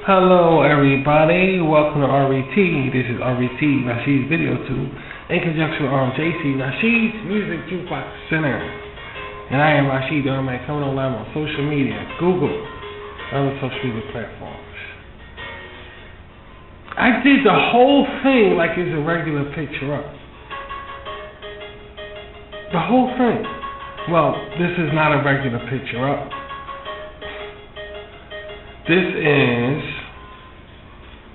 Hello everybody, welcome to RET. This is RET, Rashid's Video Tube, in conjunction with RJC, Rashid's Music Jukebox Center. And I am Rashid, coming online on social media, Google, other social media platforms. I did the whole thing like it's a regular picture up. The whole thing. Well, this is not a regular picture up. This is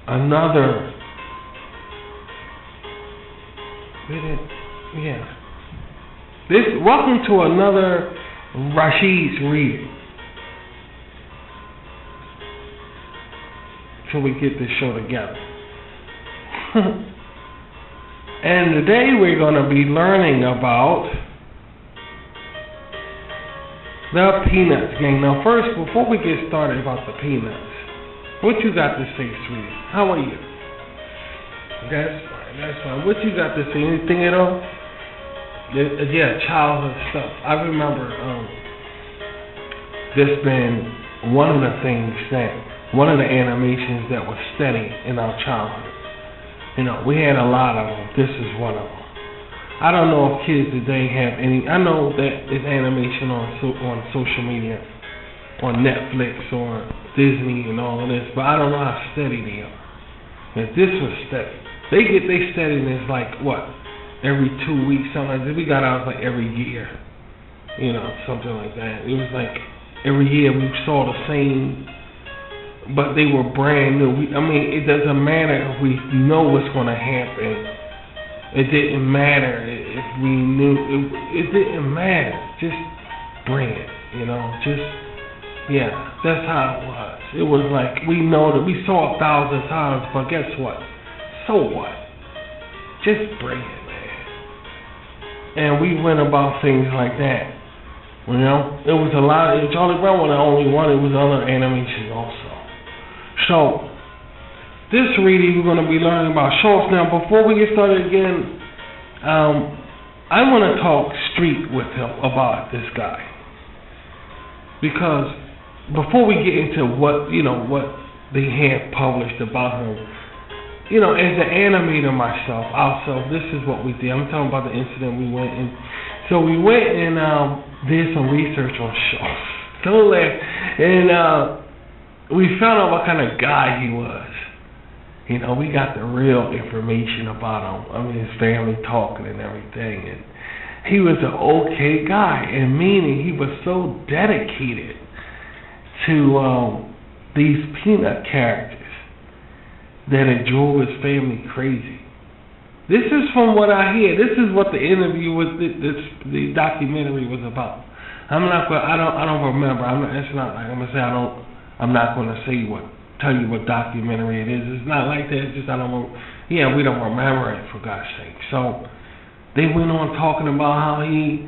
another. Welcome to another Rashid's reading. Till we get this show together. And today we're going to be learning about the Peanuts gang. Now first, before we get started about the Peanuts, what you got to say, sweetie? How are you? That's fine. What you got to say? Anything at all? Yeah, childhood stuff. I remember this being one of the animations that was steady in our childhood. You know, we had a lot of them. This is one of them. I don't know if kids today have any. I know that it's animation on social media, on Netflix or Disney and all of this, but I don't know how steady they are. If this was steady, they steadiness like what? Every 2 weeks, something like that. We got ours like every year, you know, something like that. It was like every year we saw the same, but they were brand new. It doesn't matter if we know what's going to happen. It didn't matter if we knew. It didn't matter. Just bring it, you know. That's how it was. It was like we know that we saw 1,000 times, but guess what? So what? Just bring it, man. And we went about things like that. You know, it was a lot. Charlie Brown wasn't the only one. It was other animations also. So this reading, we're going to be learning about shorts. Now, before we get started again, I want to talk street with him about this guy. Because before we get into what they have published about him, you know, as an animator myself, also, this is what we did. I'm talking about the incident we went in. So we went and did some research on shorts. And we found out what kind of guy he was. You know, we got the real information about him. His family talking and everything. And he was an okay guy. And meaning he was so dedicated to these Peanut characters that it drove his family crazy. This is from what I hear. This is what the interview with the documentary was about. I don't remember. I'm not going to tell you what documentary it is. It's not like that. It's just we don't remember it, for God's sake. So they went on talking about how he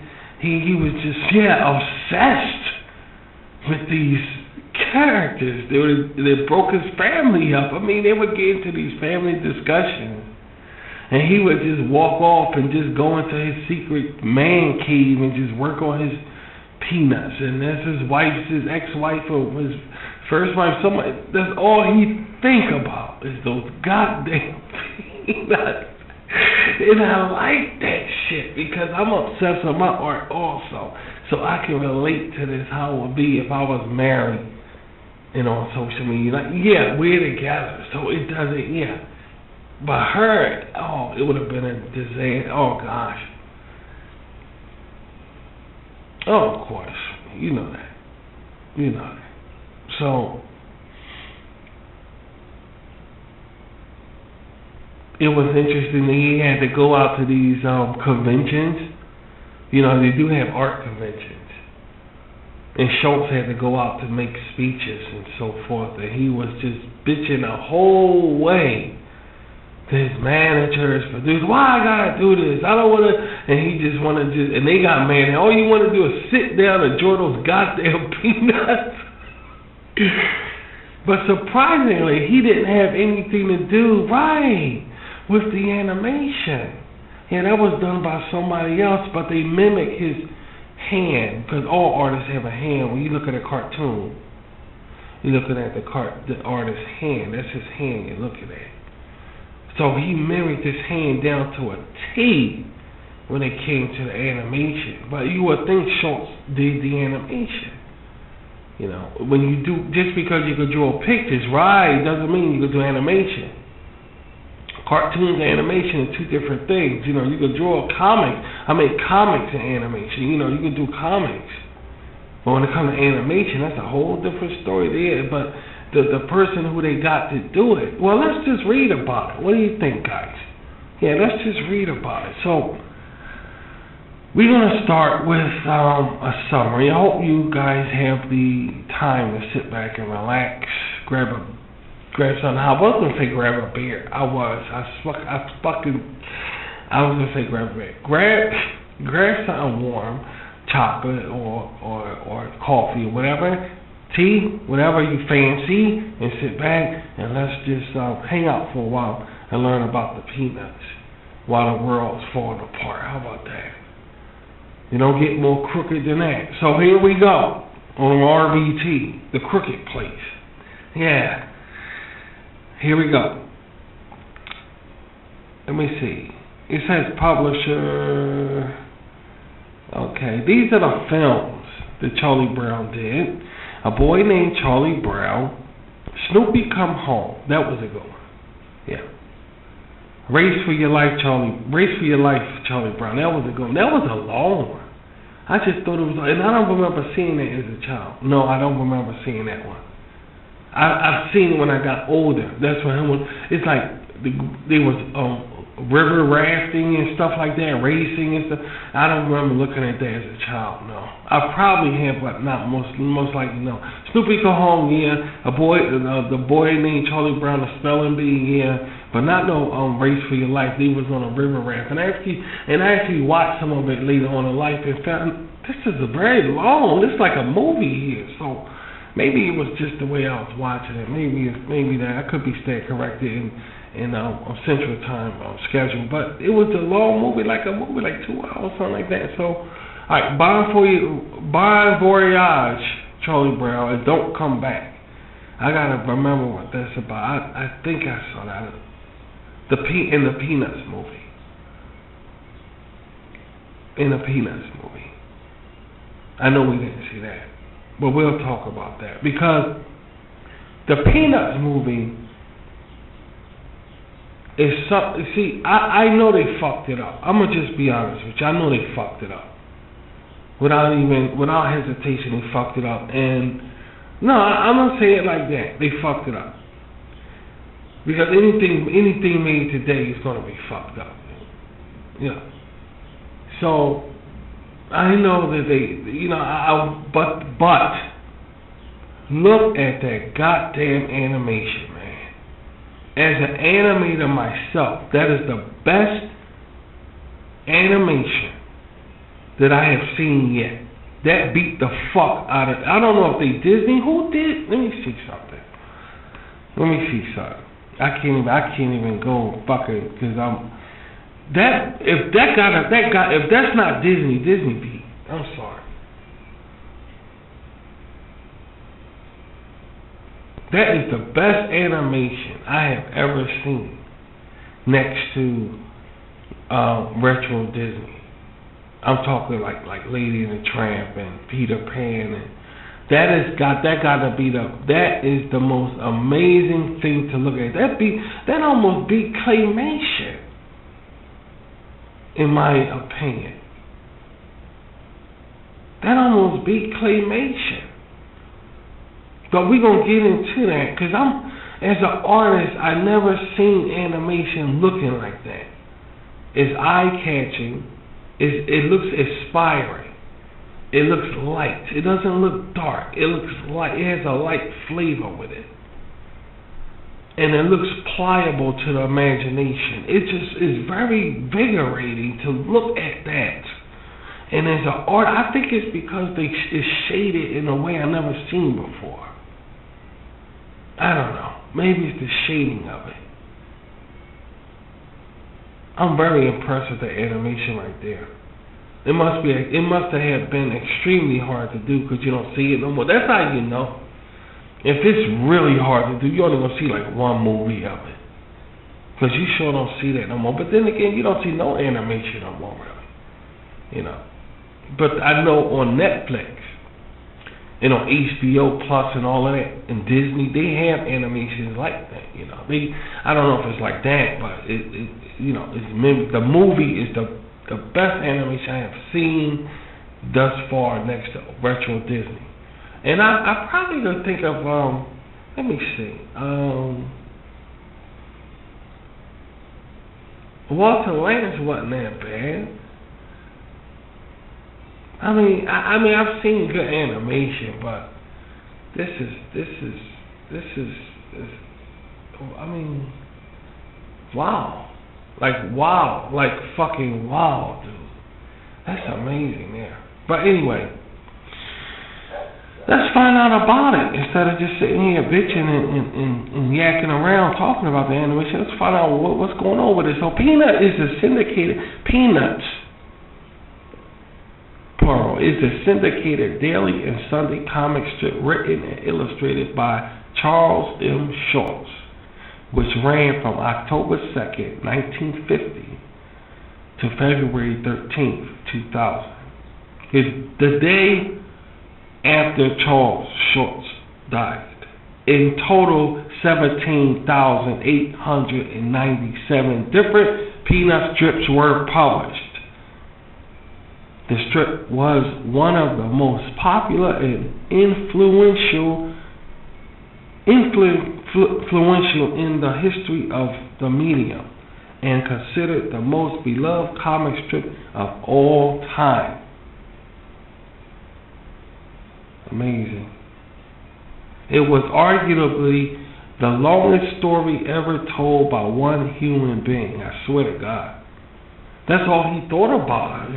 was just obsessed with these characters. They broke his family up. They would get into these family discussions, and he would just walk off and just go into his secret man cave and just work on his peanuts. And that's his ex-wife or his first wife, that's all he think about is those goddamn peanuts. And I like that shit because I'm obsessed with my art also. So I can relate to this, how it would be if I was married and on social media. We're together, so it doesn't, But her, it would have been a disaster. Oh, gosh. Oh, of course. You know that. So it was interesting that he had to go out to these conventions. You know, they do have art conventions. And Schultz had to go out to make speeches and so forth. And he was just bitching the whole way to his managers, producers, why I gotta do this? I don't wanna. And he just wanted to. And they got mad. All you want to do is sit down and enjoy those goddamn peanuts. But surprisingly, he didn't have anything to do with the animation. That was done by somebody else, but they mimic his hand, because all artists have a hand when you look at a cartoon. You're looking at the artist's hand. That's his hand you're looking at. So he married this hand down to a T when it came to the animation. But you would think Schultz did the animation. You know, when you do, just because you could draw pictures, right, doesn't mean you could do animation. Cartoons and animation are two different things. You know, you could draw comics. I mean, comics and animation. You know, you could do comics. But when it comes to animation, that's a whole different story there. But the person who they got to do it, well, let's just read about it. What do you think, guys? Yeah, let's just read about it. So, we're going to start with a summary. I hope you guys have the time to sit back and relax, grab something. I was going to say grab a beer. I was going to say grab a beer. Grab something warm, chocolate or coffee or whatever, tea, whatever you fancy, and sit back and let's just hang out for a while and learn about the peanuts while the world's falling apart. How about that? You don't get more crooked than that. So here we go on RBT, the crooked place. Yeah. Here we go. Let me see. It says publisher. Okay, these are the films that Charlie Brown did. A Boy Named Charlie Brown. Snoopy Come Home. That was a good one. Yeah. Race for Your Life, Charlie Brown. That was a good one. That was a long one. I just thought it was, and I don't remember seeing it as a child. No, I don't remember seeing that one. I've seen it when I got older. That's when it's like there was river rafting and stuff like that, racing and stuff. I don't remember looking at that as a child. No, I probably have, but not most likely no. Snoopy Go Home, yeah. The Boy Named Charlie Brown, the spelling bee, yeah. But not no Race for Your Life. They was on a river raft, and I actually watched some of it later on in life and found this is a very long. It's like a movie here, so maybe it was just the way I was watching it. Maybe that I could be staying corrected in Central Time schedule, but it was a long movie, like 2 hours, something like that. So, all right, Bon Voyage, Charlie Brown, and Don't Come Back. I gotta remember what that's about. I think I saw that in the Peanuts movie. In the Peanuts movie. I know we didn't see that, but we'll talk about that because the Peanuts movie is something. See, I know they fucked it up. I'm gonna just be honest with you. I know they fucked it up. Without hesitation, they fucked it up. And no, I'm gonna say it like that. They fucked it up. Because anything made today is gonna be fucked up. Yeah. So I know that they, but look at that goddamn animation, man. As an animator myself, that is the best animation that I have seen yet. That beat the fuck out of. I don't know if they Disney. Who did? Let me see something. I can't even go fucking because I'm. If that's not Disney beat. I'm sorry. That is the best animation I have ever seen next to retro Disney. I'm talking like Lady and the Tramp and Peter Pan, and that is the most amazing thing to look at. That almost beat claymation, in my opinion. That almost beat claymation. But we're gonna get into that because as an artist, I never seen animation looking like that. It's eye-catching. It looks inspiring. It looks light. It doesn't look dark. It looks light. It has a light flavor with it. And it looks pliable to the imagination. It just is very invigorating to look at that. And as an art, I think it's because it's shaded in a way I've never seen before. I don't know. Maybe it's the shading of it. I'm very impressed with the animation right there. It must have been extremely hard to do because you don't see it no more. That's how you know. If it's really hard to do, you're only gonna see like one movie of it, cause you sure don't see that no more. But then again, you don't see no animation no more, really. You know. But I know on Netflix, and on HBO Plus and all of that, and Disney, they have animations like that. You know, I don't know if it's like that, but the movie is the best animation I have seen thus far, next to retro Disney. And I probably gonna think of let me see, Walter Lance wasn't that bad. I mean, I've seen good animation, but this is, I mean, wow, like fucking wow, dude, that's amazing, yeah. But anyway, let's find out about it instead of just sitting here bitching and yakking around talking about the animation. Let's find out what's going on with it. So, Peanut is a syndicated Peanuts. Plural, is a syndicated daily and Sunday comic strip written and illustrated by Charles M. Schulz, which ran from October 2nd, 1950 to February 13th, 2000. It's the day after Charles Schulz died. In total, 17,897 different Peanut strips were published. The strip was one of the most popular and influential in the history of the medium, and considered the most beloved comic strip of all time. Amazing. It was arguably the longest story ever told by one human being. I swear to God. That's all he thought about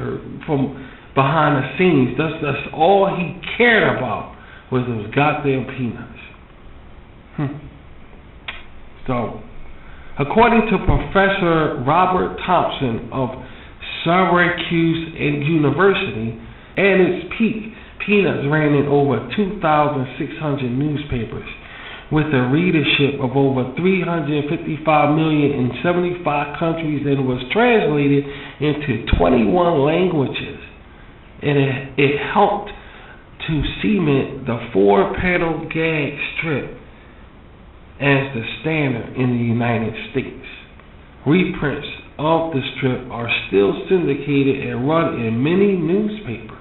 from behind the scenes. That's all he cared about was those goddamn peanuts. So, according to Professor Robert Thompson of Syracuse University, at its peak, Peanuts ran in over 2,600 newspapers, with a readership of over 355 million in 75 countries, and was translated into 21 languages. And it helped to cement the 4-panel gag strip as the standard in the United States. Reprints of the strip are still syndicated and run in many newspapers.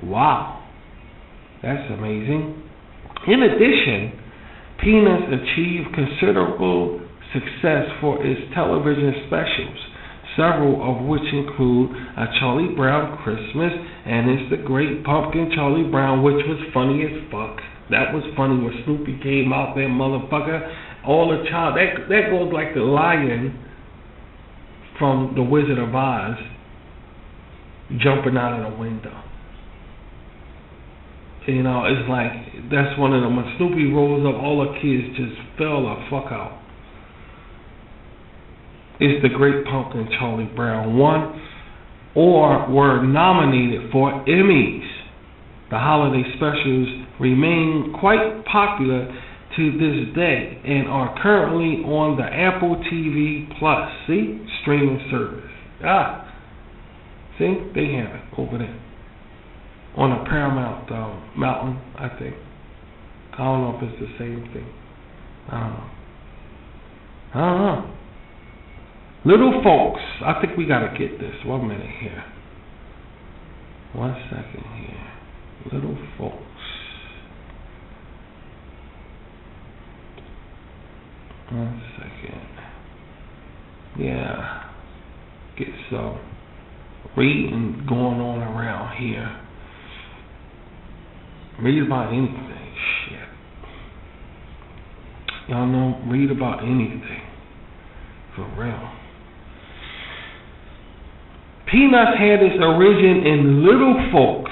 Wow, that's amazing. In addition, Peanuts achieved considerable success for its television specials, several of which include A Charlie Brown Christmas and It's the Great Pumpkin Charlie Brown, which was funny as fuck. That was funny when Snoopy came out there, motherfucker. All the child, that goes like the lion from The Wizard of Oz jumping out of the window. You know, it's like, that's one of them. When Snoopy rose up, all the kids just fell the fuck out. It's the Great Pumpkin Charlie Brown won or were nominated for Emmys. The holiday specials remain quite popular to this day and are currently on the Apple TV Plus, streaming service. See, they have it over there. On a Paramount Mountain, I think. I don't know if it's the same thing. I don't know. Little Folks. I think we gotta get this. 1 minute here. 1 second here. Little Folks. 1 second. Yeah. Get some reading going on around here. Read about anything. Shit. Y'all know, read about anything. For real. Peanuts had its origin in Little Folks.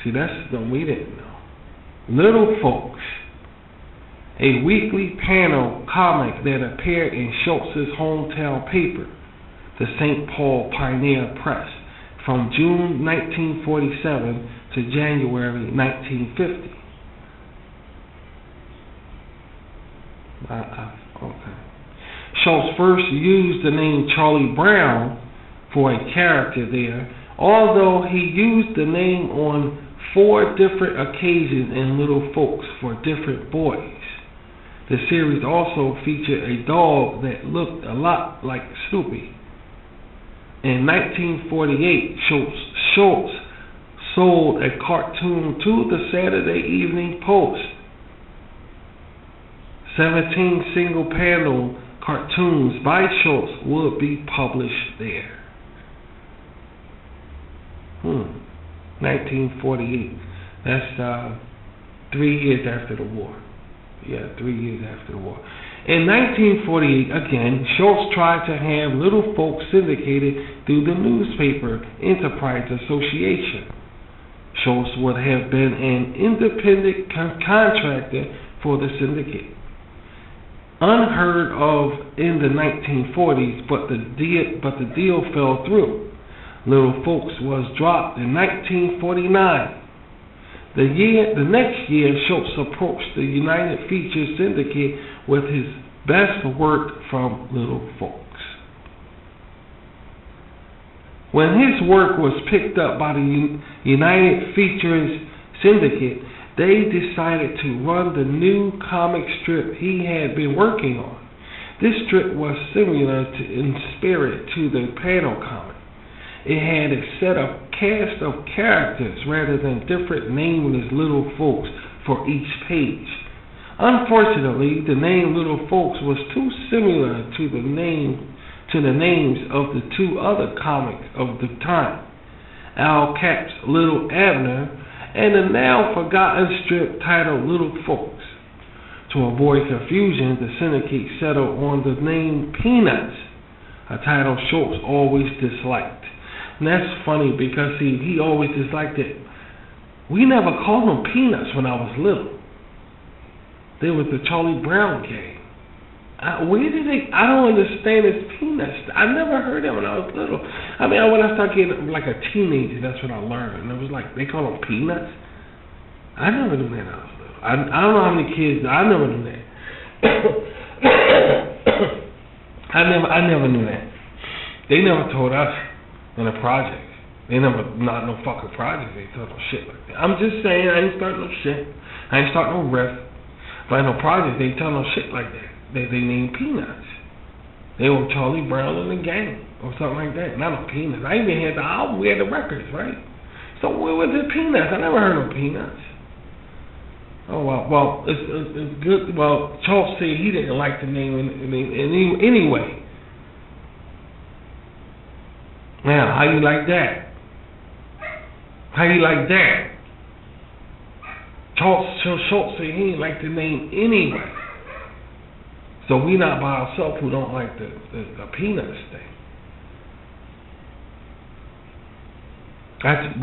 See, that's something we didn't know. Little Folks. A weekly panel comic that appeared in Schultz's hometown paper, the St. Paul Pioneer Press, from June 1947 to to January 1950. Okay. Schultz first used the name Charlie Brown for a character there, although he used the name on 4 different occasions in Little Folks for different boys. The series also featured a dog that looked a lot like Snoopy. In 1948, Schultz sold a cartoon to the Saturday Evening Post. 17 single-panel cartoons by Schultz would be published there. 1948. That's 3 years after the war. Yeah, 3 years after the war. In 1948, again, Schultz tried to have Little Folks syndicated through the newspaper Enterprise Association. Schultz would have been an independent contractor for the syndicate. Unheard of in the 1940s, but the deal fell through. Little Folks was dropped in 1949. The next year, Schultz approached the United Feature Syndicate with his best work from Little Folks. When his work was picked up by the United Features Syndicate, they decided to run the new comic strip he had been working on. This strip was similar in spirit to the panel comic. It had a cast of characters rather than different nameless Little Folks for each page. Unfortunately, the name Little Folks was too similar to the names of the 2 other comics of the time, Al Cap's Little Abner and the now forgotten strip titled Little Folks. To avoid confusion, the syndicate settled on the name Peanuts, a title Schultz always disliked. And that's funny because he always disliked it. We never called them Peanuts when I was little. There was the Charlie Brown gang. I don't understand this Peanuts. I never heard that when I was little. I mean, when I started getting like a teenager, that's when I learned. And it was like, they call them Peanuts? I never knew that when I was little. I don't know how many kids, I never knew that. I never knew that. They never told us in the project. They never, not no fucking project, they told no shit like that. I'm just saying, I ain't starting no shit. I ain't starting no riff. But no project, they tell no shit like that. They named Peanuts. They were Charlie Brown and the gang, or something like that. Not no Peanuts. I even had the album, we had the records, right? So where was it Peanuts? I never heard of Peanuts. Oh, well, it's good. Well, Charles said he didn't like the name anyway. Now, how you like that? How you like that? Charles Schultz said he didn't like the name anyway. So we not by ourselves who don't like the Peanuts thing.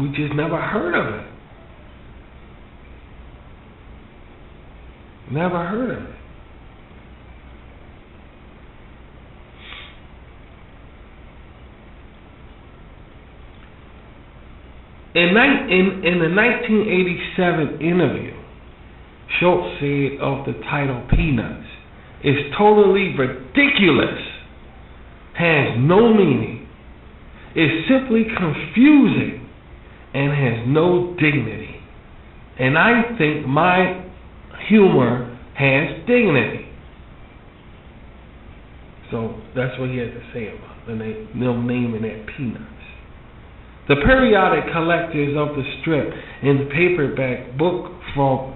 We just never heard of it. Never heard of it. In the 1987 interview, Schultz said of the title Peanuts, "It's totally ridiculous, has no meaning, is simply confusing, and has no dignity. And I think my humor has dignity." So that's what he had to say about them naming that Peanuts. The periodic collectors of the strip in the paperback book form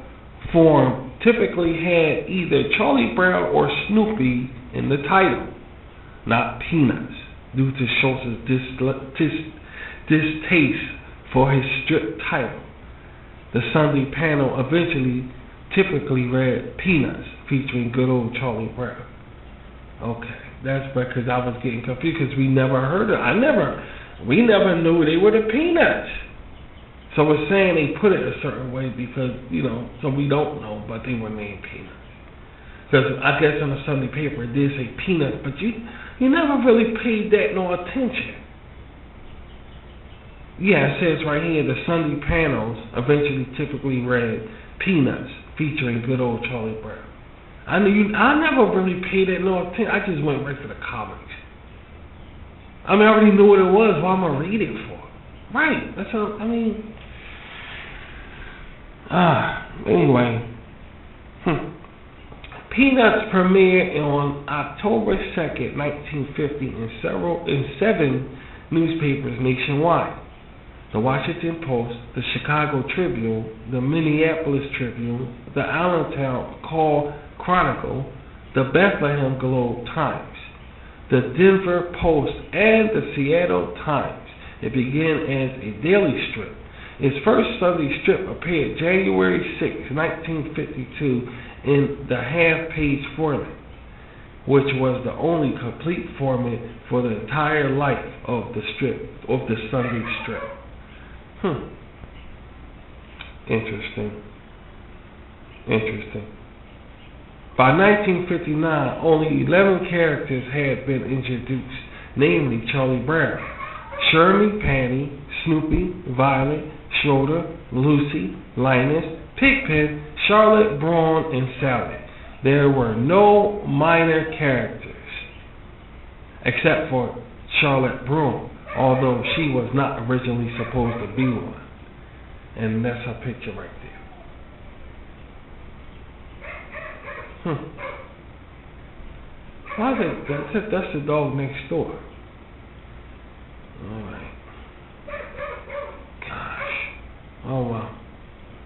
typically had either Charlie Brown or Snoopy in the title, not Peanuts, due to Schultz's distaste for his strip title. The Sunday panel eventually typically read Peanuts, featuring good old Charlie Brown. Okay, that's because I was getting confused because we never heard of it. We never knew they were the Peanuts. So we're saying they put it a certain way because, so we don't know, but they were named Peanuts. Because I guess on the Sunday paper it did say Peanuts, but you never really paid that no attention. Yeah, it says right here, the Sunday panels eventually typically read Peanuts, featuring good old Charlie Brown. I never really paid that no attention. I just went right for the comics. I mean, I already knew what it was. Why am I read it for? Right. That's what I mean. Anyway. Peanuts premiered on October 2nd, 1950 in 7 newspapers nationwide. The Washington Post, the Chicago Tribune, the Minneapolis Tribune, the Allentown Chronicle, the Bethlehem Globe Times, the Denver Post, and the Seattle Times. It began as a daily strip. Its first Sunday strip appeared January 6, 1952 in the half-page format, which was the only complete format for the entire life of the Sunday strip. Interesting. By 1959, only 11 characters had been introduced, namely Charlie Brown, Shirley, Patty, Snoopy, Violet, Schroeder, Lucy, Linus, Pigpen, Charlotte, Braun, and Sally. There were no minor characters, except for Charlotte Braun, although she was not originally supposed to be one. And that's her picture right there. Why is it? That's the dog next door. Alright. Gosh. Oh well.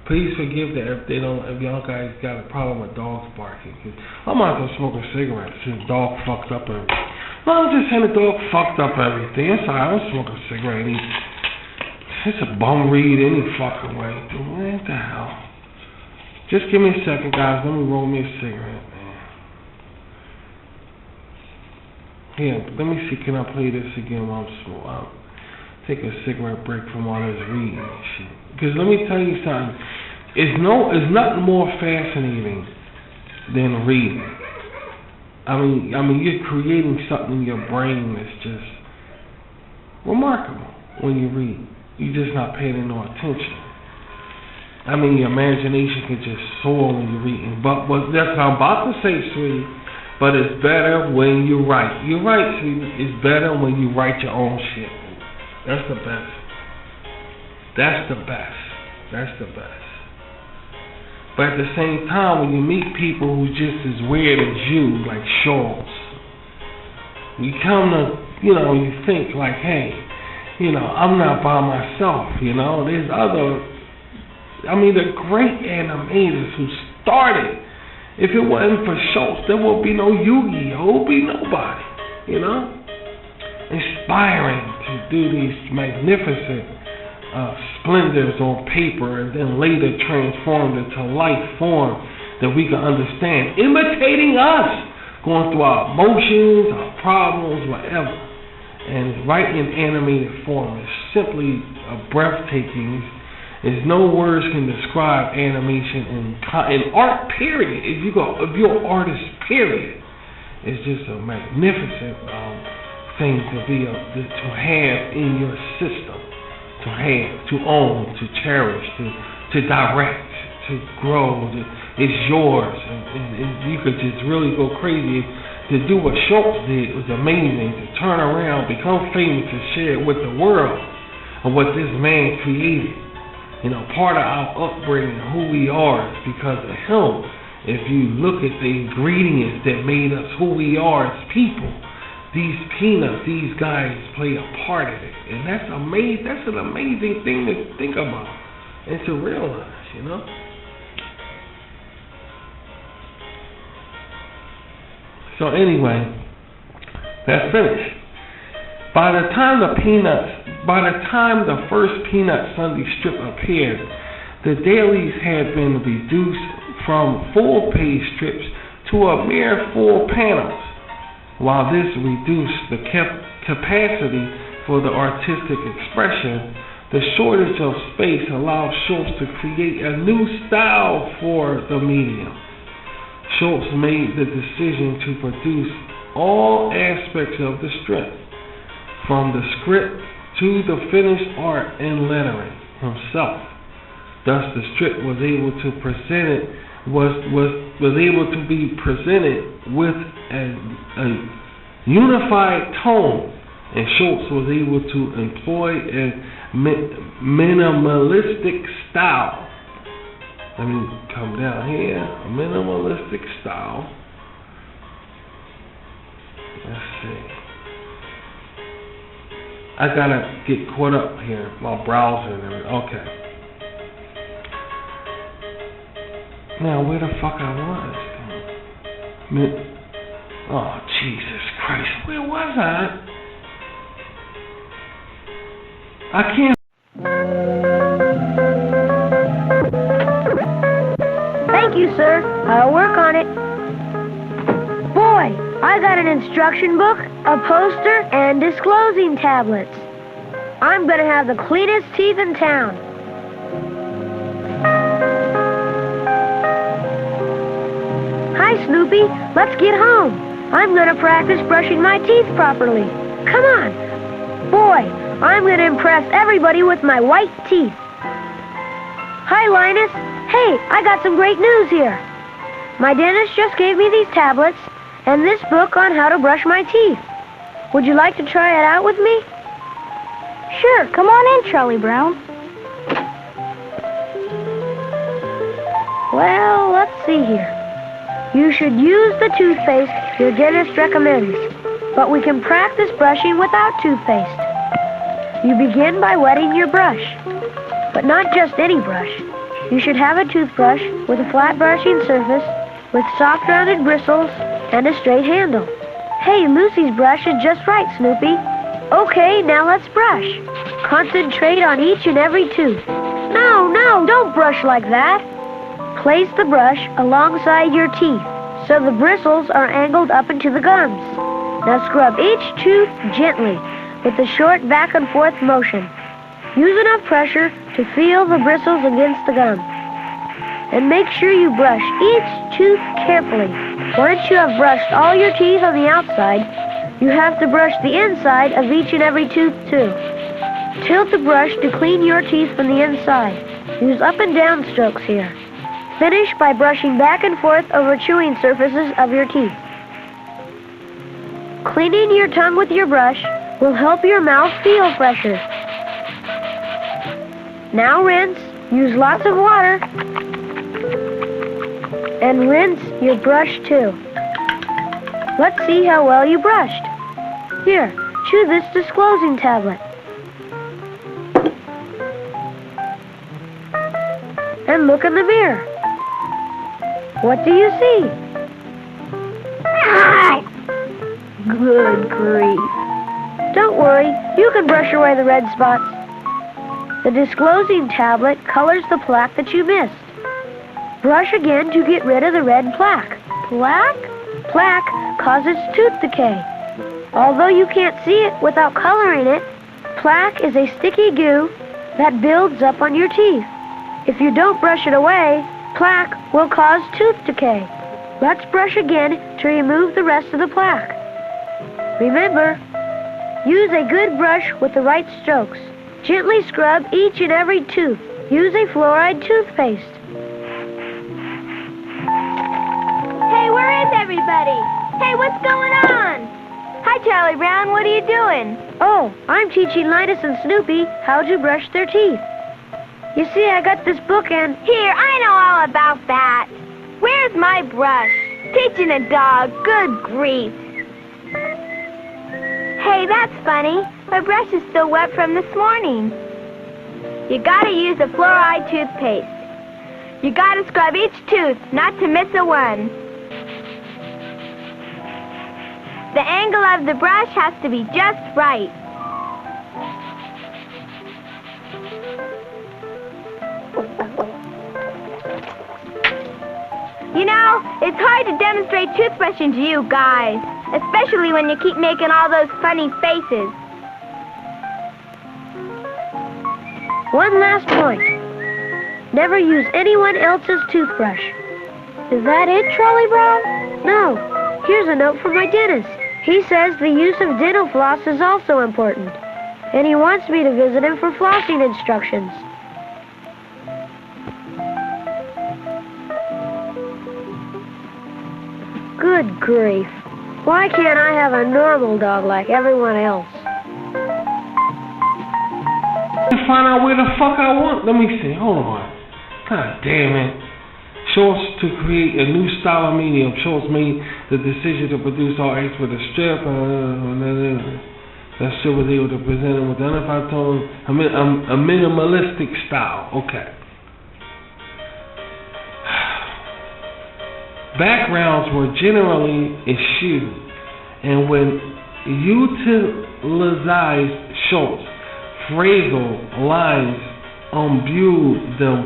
Please forgive that if y'all guys got a problem with dogs barking. I'm out there smoking cigarettes since the dog fucked up everything. No, I'm just saying the dog fucked up everything. It's alright, I don't smoke a cigarette. It's a bum read any fucking way. What the hell? Just give me a second, guys. Let me roll me a cigarette, man. Here, let me see. Can I play this again while I'm smoking? I'll take a cigarette break from all this reading and shit. Because let me tell you something. It's nothing more fascinating than reading. I mean, you're creating something in your brain that's just remarkable when you read. You're just not paying no attention. I mean, your imagination can just soar when you're reading. But that's what I'm about to say, sweetie. But it's better when you write. You're right, sweetie. It's better when you write your own shit. That's the best. That's the best. But at the same time, when you meet people who's just as weird as you, like Schultz, you come to, you think like, hey, I'm not by myself, There's the great animators who started. If it wasn't for Schultz, there would be no Yu-Gi-Oh! There would be nobody, Inspiring to do these magnificent splendors on paper and then later transformed into life form that we can understand. Imitating us, going through our emotions, our problems, whatever. And writing in animated form is simply breathtaking. There's no words can describe animation in art, period. If you're an artist, period, it's just a magnificent thing to have in your system, to have, to own, to cherish, to direct, to grow. It's yours, and you could just really go crazy. To do what Schultz did was amazing. To turn around, become famous, and share it with the world of what this man created. Part of our upbringing, who we are, is because of him. If you look at the ingredients that made us who we are as people, these peanuts, these guys play a part of it. And that's amazing. That's an amazing thing to think about and to realize, So anyway, that's finished. By the time the first Peanut Sunday strip appeared, the dailies had been reduced from full-page strips to a mere 4 panels. While this reduced the capacity for the artistic expression, the shortage of space allowed Schultz to create a new style for the medium. Schultz made the decision to produce all aspects of the strip, from the script to the finished art and lettering himself. Thus, the strip was able to be presented with a unified tone, and Schultz was able to employ a minimalistic style. Let me come down here. A minimalistic style. Let's see. I gotta get caught up here while browsing and everything. Okay. Now, where the fuck I was? Oh, Jesus Christ. Where was I? I can't. Thank you, sir. I'll work on it. Boy, I got an instruction book, a poster, and disclosing tablets. I'm gonna have the cleanest teeth in town. Hi, Snoopy. Let's get home. I'm gonna practice brushing my teeth properly. Come on. Boy, I'm gonna impress everybody with my white teeth. Hi, Linus. Hey, I got some great news here. My dentist just gave me these tablets and this book on how to brush my teeth. Would you like to try it out with me? Sure, come on in, Charlie Brown. Well, let's see here. You should use the toothpaste your dentist recommends, but we can practice brushing without toothpaste. You begin by wetting your brush, but not just any brush. You should have a toothbrush with a flat brushing surface, with soft rounded bristles, and a straight handle. Hey, Lucy's brush is just right, Snoopy. Okay, now let's brush. Concentrate on each and every tooth. No, don't brush like that. Place the brush alongside your teeth, so the bristles are angled up into the gums. Now scrub each tooth gently, with a short back and forth motion. Use enough pressure to feel the bristles against the gum. And make sure you brush each tooth carefully. Once you have brushed all your teeth on the outside, you have to brush the inside of each and every tooth too. Tilt the brush to clean your teeth from the inside. Use up and down strokes here. Finish by brushing back and forth over chewing surfaces of your teeth. Cleaning your tongue with your brush will help your mouth feel fresher. Now rinse. Use lots of water. And rinse your brush too. Let's see how well you brushed. Here, chew this disclosing tablet. And look in the mirror. What do you see? Good grief. Don't worry, you can brush away the red spots. The disclosing tablet colors the plaque that you missed. Brush again to get rid of the red plaque. Plaque? Plaque causes tooth decay. Although you can't see it without coloring it, plaque is a sticky goo that builds up on your teeth. If you don't brush it away, plaque will cause tooth decay. Let's brush again to remove the rest of the plaque. Remember, use a good brush with the right strokes. Gently scrub each and every tooth. Use a fluoride toothpaste. Hey, where is everybody? Hey, what's going on? Hi, Charlie Brown, what are you doing? Oh, I'm teaching Linus and Snoopy how to brush their teeth. You see, I got this book and... Here, I know all about that. Where's my brush? Teaching a dog, good grief. Hey, that's funny. My brush is still wet from this morning. You gotta use the fluoride toothpaste. You gotta scrub each tooth, not to miss a one. The angle of the brush has to be just right. You know, it's hard to demonstrate toothbrushing to you guys, especially when you keep making all those funny faces. One last point. Never use anyone else's toothbrush. Is that it, Charlie Brown? No. Here's a note from my dentist. He says the use of dental floss is also important. and he wants me to visit him for flossing instructions. Good grief. Why can't I have a normal dog like everyone else? Find out where the fuck I want. Let me see. Hold on. God damn it. Schultz to create a new style of medium. Schultz made the decision to produce all acts with a strip. That shit was able to present it with an unified tone, a minimalistic style. Okay. Backgrounds were generally eschewed, and when utilized, Schultz phrasal lines imbued them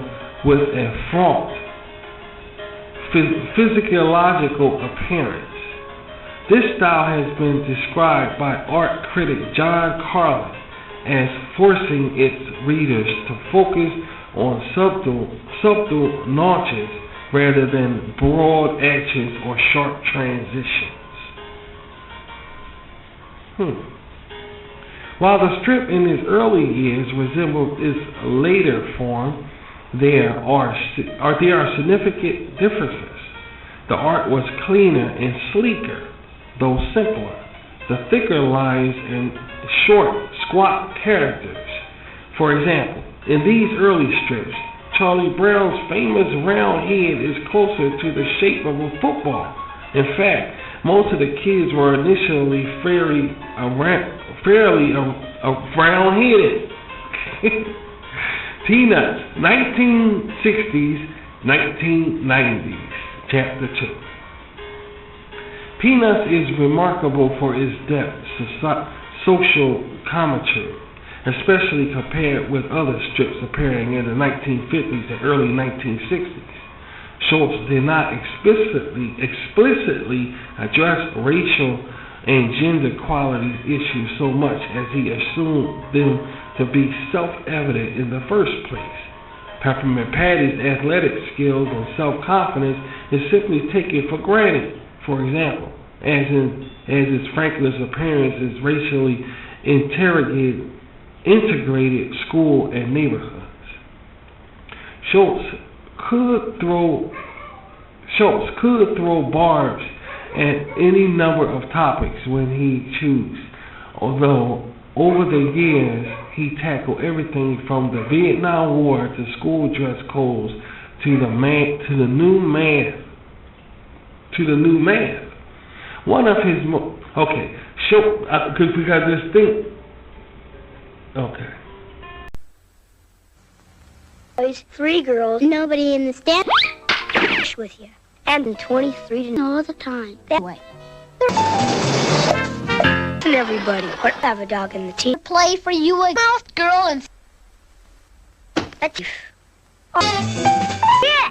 with a fraught physiological appearance. This style has been described by art critic John Carlin as forcing its readers to focus on subtle notches rather than broad edges or sharp transitions. While the strip in its early years resembled its later form, there are significant differences. The art was cleaner and sleeker, though simpler. The thicker lines and short, squat characters. For example, in these early strips, Charlie Brown's famous round head is closer to the shape of a football. In fact, most of the kids were initially fairly round-headed. Peanuts, 1960s, 1990s, Chapter 2. Peanuts is remarkable for its depth social commentary, especially compared with other strips appearing in the 1950s and early 1960s. Schultz did not explicitly address racial and gender equality issues so much as he assumed them to be self-evident in the first place. Peppermint Patty's athletic skills and self-confidence is simply taken for granted. For example, as is Franklin's appearance as racially integrated school and neighborhoods. Schultz could throw barbs at any number of topics when he chose, although over the years he tackled everything from the Vietnam War to school dress codes to the new math. One of his because this thing. Okay. Boys, 3 girls, nobody in the stand with you, and 23 all the time. That way. And everybody would have a dog in the team. Play for you a mouth girl and. That's you. Yeah.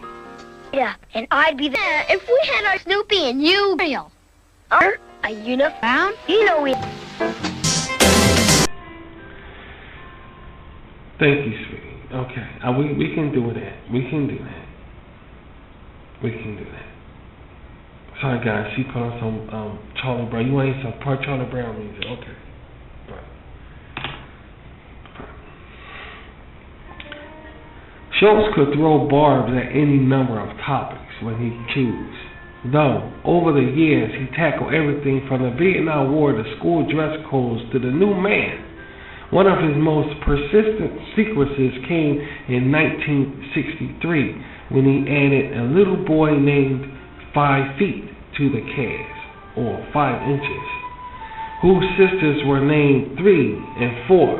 Yeah, and I'd be there if we had our Snoopy and you real. Or a uniform. You know we. Thank you, sweetie. Okay, we can do that. We can do that. Sorry, guys. She put on some Charlie Brown. You want to hear some part Charlie Brown music? Okay. Right. Schultz could throw barbs at any number of topics when he chose. Though, over the years, he tackled everything from the Vietnam War to school dress codes to the new man. One of his most persistent sequences came in 1963 when he added a little boy named 5 feet to the cast, or 5 inches, whose sisters were named 3 and 4,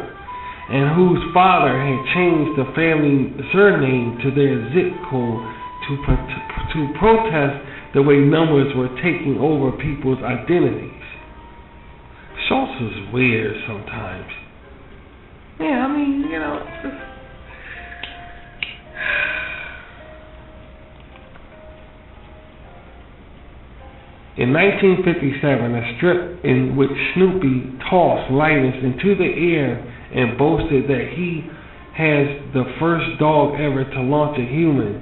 and whose father had changed the family surname to their zip code to protest the way numbers were taking over people's identities. Schultz was weird sometimes. Yeah, I mean, you know, it's just... In 1957, a strip in which Snoopy tossed lighters into the air and boasted that he has the first dog ever to launch a human,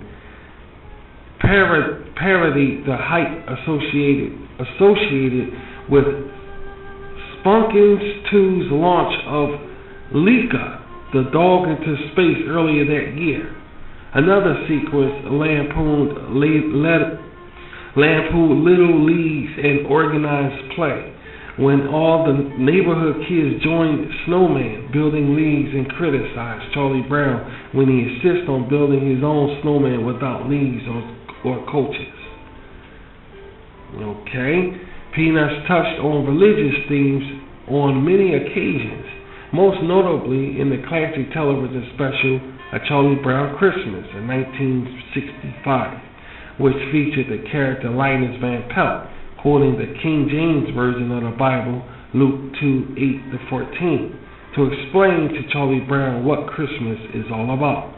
parodied the hype associated with Spunkins 2's launch of Lika, the dog into space earlier that year. Another sequence lampooned little leagues and organized play, when all the neighborhood kids joined snowman building leagues and criticized Charlie Brown when he insists on building his own snowman without leagues or coaches. Okay, Peanuts touched on religious themes on many occasions, most notably in the classic television special A Charlie Brown Christmas in 1965, which featured the character Linus Van Pelt, quoting the King James Version of the Bible, Luke 2:8-14, to explain to Charlie Brown what Christmas is all about.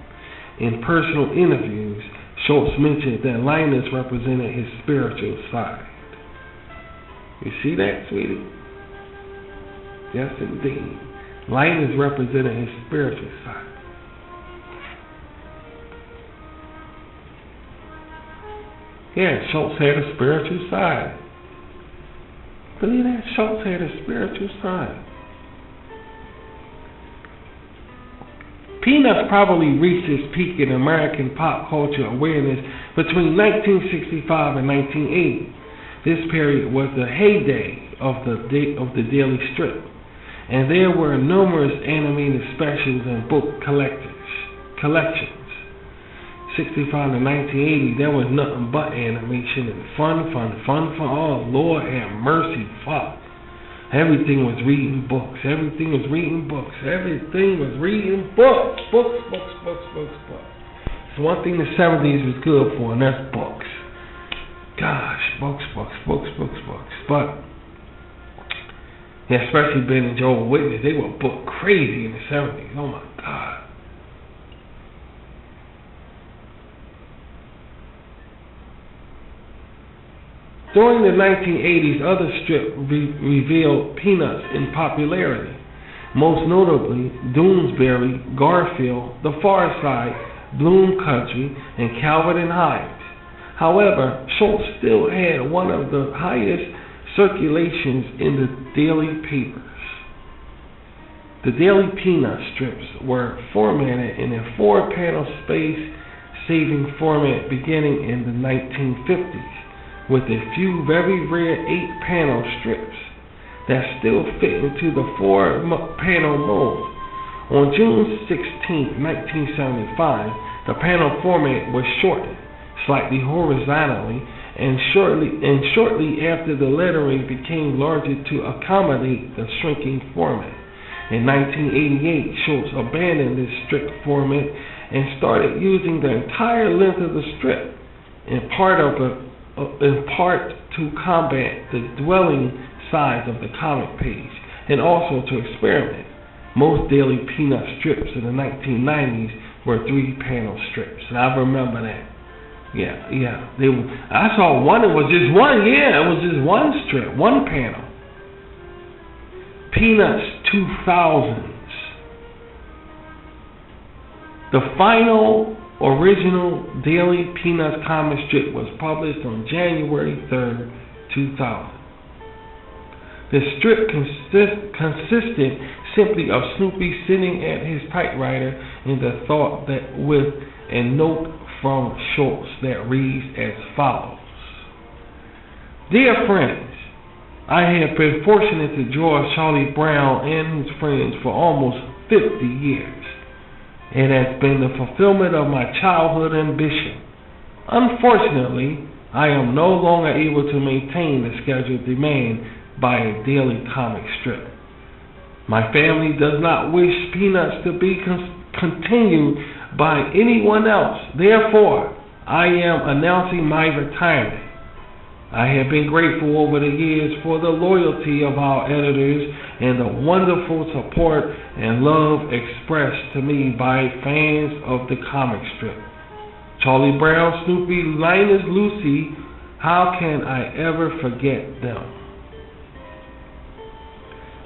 In personal interviews, Schultz mentioned that Linus represented his spiritual side. You see that, sweetie? Yes, indeed. Linus represented his spiritual side. Yeah, Schultz had a spiritual side. Believe that? Schultz had a spiritual side. Peanuts probably reached its peak in American pop culture awareness between 1965 and 1980. This period was the heyday of the Daily Strip, and there were numerous animated specials and book collections. 65 to 1980, there was nothing but animation and fun. Oh, Lord have mercy, fuck. Everything was reading books. Everything was reading books. Books. So one thing the 70s was good for, and that's books. Gosh, books. But, yeah, especially Ben and Joel Whitney, they were book crazy in the 70s. Oh my God. During the 1980s, other strips revealed Peanuts in popularity, most notably Doonesbury, Garfield, The Far Side, Bloom Country, and Calvin and Hobbes. However, Schultz still had one of the highest circulations in the daily papers. The daily Peanut strips were formatted in a 4-panel space-saving format beginning in the 1950s. With a few very rare 8-panel strips that still fit into the 4-panel mold. On June 16, 1975, the panel format was shortened slightly horizontally, and shortly after the lettering became larger to accommodate the shrinking format. In 1988, Schultz abandoned this strict format and started using the entire length of the strip, in part to combat the dwelling size of the comic page, and also to experiment. Most daily Peanut strips in the 1990s were 3-panel strips, and I remember that. Yeah. I saw one. It was just one. Yeah, it was just one strip, 1 panel. Peanuts 2000s. The final original daily Peanuts comic strip was published on January 3rd, 2000. The strip consisted simply of Snoopy sitting at his typewriter and the thought that with a note from Schultz that reads as follows. Dear friends, I have been fortunate to draw Charlie Brown and his friends for almost 50 years. It has been the fulfillment of my childhood ambition. Unfortunately, I am no longer able to maintain the schedule demanded by a daily comic strip. My family does not wish Peanuts to be continued by anyone else. Therefore, I am announcing my retirement. I have been grateful over the years for the loyalty of our editors and the wonderful support and love expressed to me by fans of the comic strip. Charlie Brown, Snoopy, Linus, Lucy, how can I ever forget them?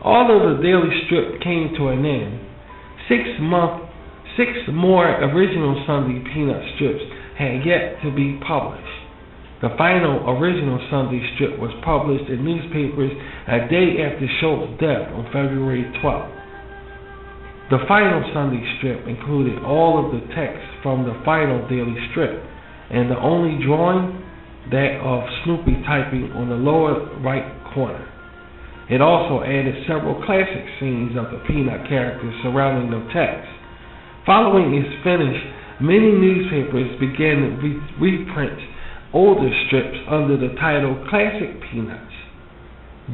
Although the daily strip came to an end, 6 more original Sunday Peanut strips had yet to be published. The final original Sunday strip was published in newspapers a day after Schultz's death on February 12th. The final Sunday strip included all of the text from the final daily strip, and the only drawing, that of Snoopy typing on the lower right corner. It also added several classic scenes of the Peanut characters surrounding the text. Following its finish, many newspapers began to reprint older strips under the title Classic Peanuts.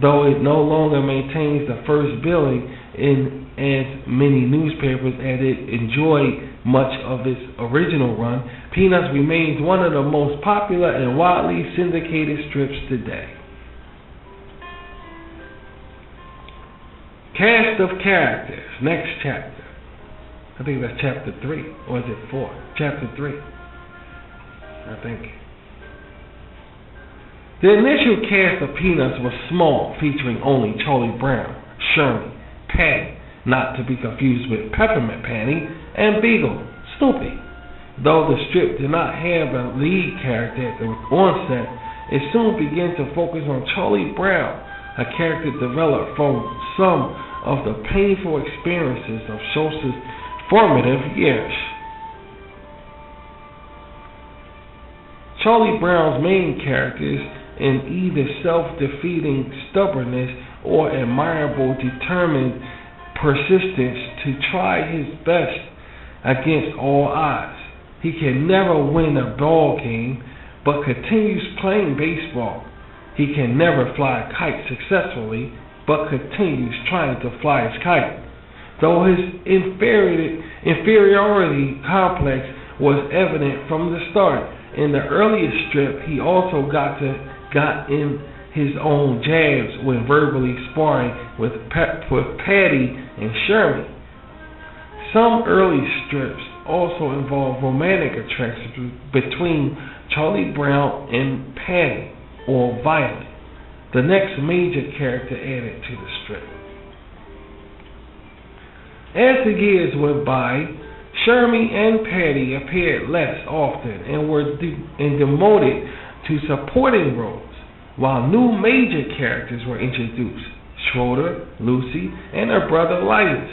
Though it no longer maintains the first billing in as many newspapers as it enjoyed much of its original run, Peanuts remains one of the most popular and widely syndicated strips today. Cast of characters, next chapter. I think that's chapter 3, or is it 4? Chapter 3, I think. The initial cast of Peanuts was small, featuring only Charlie Brown, Sherman, Patty, not to be confused with Peppermint Patty, and Beagle, Snoopy. Though the strip did not have a lead character at the onset, it soon began to focus on Charlie Brown, a character developed from some of the painful experiences of Schultz's formative years. Charlie Brown's main characters in either self-defeating stubbornness or admirable determined persistence to try his best against all odds. He can never win a ball game, but continues playing baseball. He can never fly a kite successfully, but continues trying to fly his kite. Though his inferiority complex was evident from the start, in the earliest strip he also got in his own jabs when verbally sparring with Patty and Sherman. Some early strips also involve romantic attractions between Charlie Brown and Patty, or Violet, the next major character added to the strip. As the years went by, Sherman and Patty appeared less often and were demoted to supporting roles, while new major characters were introduced. Schroeder, Lucy, and her brother Linus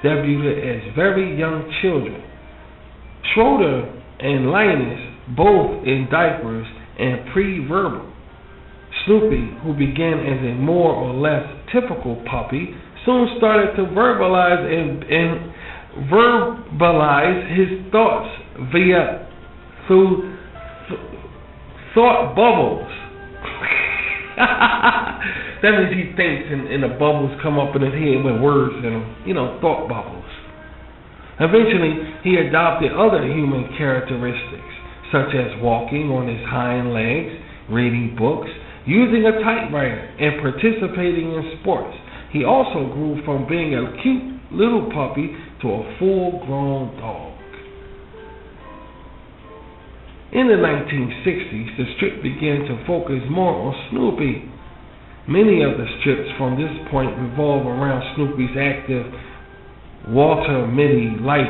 debuted as very young children. Schroeder and Linus both in diapers and pre-verbal. Snoopy, who began as a more or less typical puppy, soon started to verbalize his thoughts through thought bubbles. That means he thinks and the bubbles come up in his head with words in them, thought bubbles. Eventually, he adopted other human characteristics, such as walking on his hind legs, reading books, using a typewriter, and participating in sports. He also grew from being a cute little puppy to a full-grown dog. In the 1960s, the strip began to focus more on Snoopy. Many of the strips from this point revolve around Snoopy's active Walter Mitty like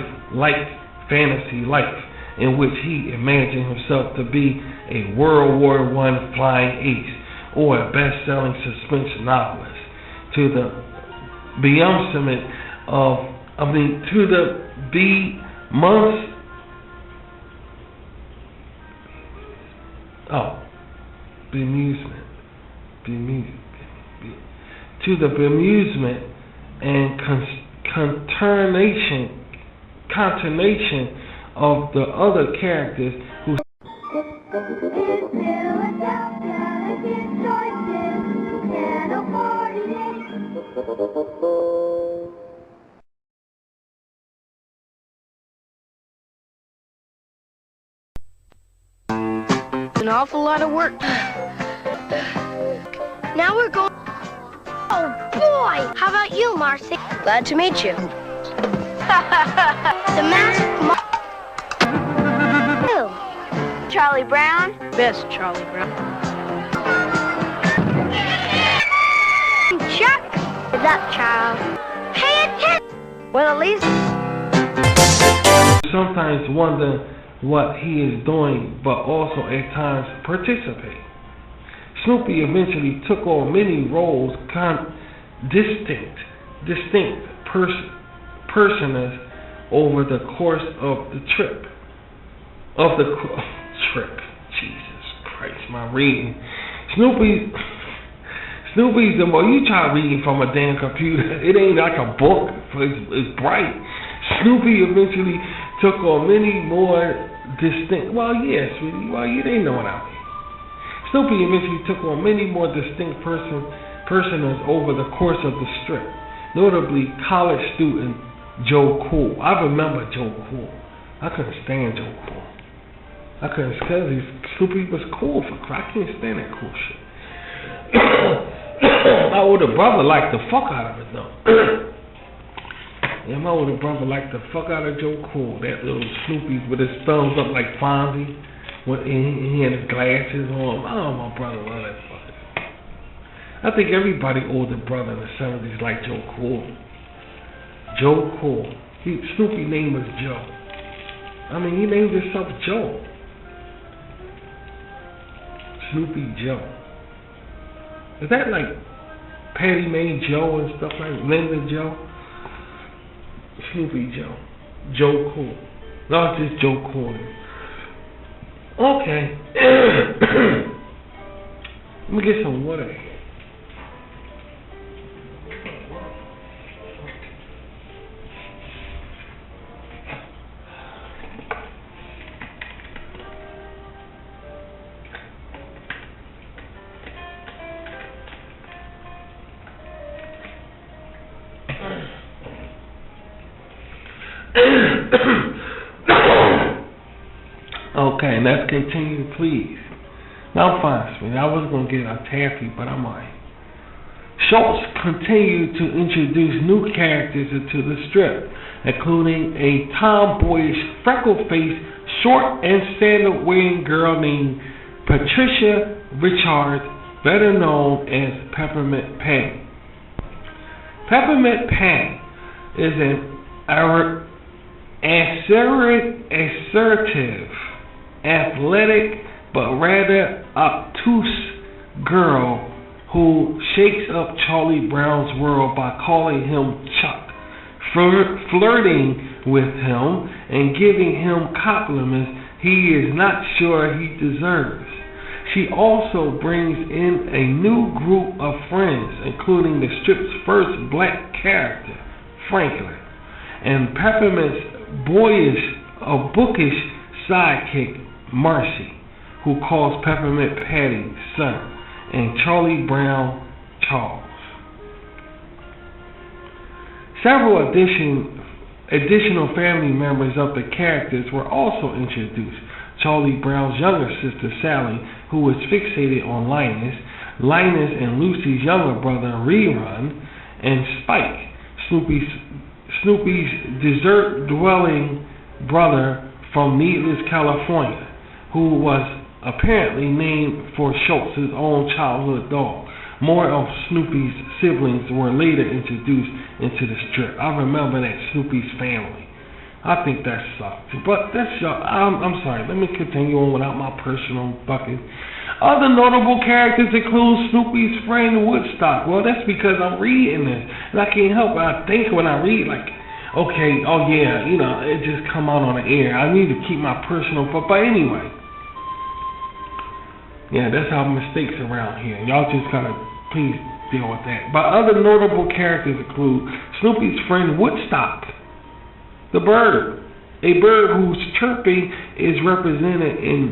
fantasy life, in which he imagined himself to be a World War I flying ace or a best-selling suspense novelist, to the bemusement and consternation of the other characters who an awful lot of work. Now we're going... Oh, boy! How about you, Marcy? Glad to meet you. The masked Who? Charlie Brown? Best Charlie Brown. Chuck! What's up, Charles? Pay attention! Well, at least... sometimes wonder what he is doing, but also at times participate. Snoopy eventually took on many roles, distinct personas over the course of the trip. Jesus Christ, my reading. Snoopy's the more you try reading from a damn computer, it ain't like a book. It's bright. Snoopy eventually took on many more distinct. Well, yes, you didn't know what I mean. Snoopy eventually took on many more distinct personas over the course of the strip, notably college student Joe Cool. I remember Joe Cool. I couldn't stand Joe Cool. Because Snoopy was cool for crap. I can't stand that cool shit. My older brother liked the fuck out of it though. Yeah, my older brother liked the fuck out of Joe Cool. That little Snoopy with his thumbs up like Fonzie. He had his glasses on. Oh, my brother loved that fucker. I think everybody older brother in the 70s liked Joe Cool. Joe Cool. Snoopy's name was Joe. I mean, he named himself Joe. Snoopy Joe. Is that like Patty Mae Joe and stuff like Linda Joe? Snoopy Joe. Joe Cool. No, it's just Joe Cool. Okay. Let me get some water. Okay, let's continue, please. Now I'm fine, sweetie. I was going to get a taffy, but I'm alright. Schultz continued to introduce new characters into the strip, including a tomboyish, freckle-faced, short and sandal-wearing girl named Patricia Richards, better known as Peppermint Patty. Peppermint Patty is an assertive, athletic, but rather obtuse girl who shakes up Charlie Brown's world by calling him Chuck, flirting with him, and giving him compliments he is not sure he deserves. She also brings in a new group of friends, including the strip's first black character, Franklin, and Peppermint's bookish sidekick, Marcy, who calls Peppermint Patty son, and Charlie Brown Charles. Several additional family members of the characters were also introduced. Charlie Brown's younger sister, Sally, who was fixated on Linus and Lucy's younger brother, Rerun, and Spike, Snoopy's desert-dwelling brother from Needless, California, who was apparently named for Schultz's own childhood dog. More of Snoopy's siblings were later introduced into the strip. I remember that Snoopy's family. I think that sucked. But that's I'm sorry. Let me continue on without my personal bucket. Other notable characters include Snoopy's friend Woodstock. Well, that's because I'm reading this, and I can't help it. I think when I read, like, okay, oh yeah, you know, it just come out on the air. I need to keep my personal, but anyway. Yeah, that's how mistakes around here. Y'all just gotta please deal with that. But other notable characters include Snoopy's friend Woodstock, the bird, a bird whose chirping is represented in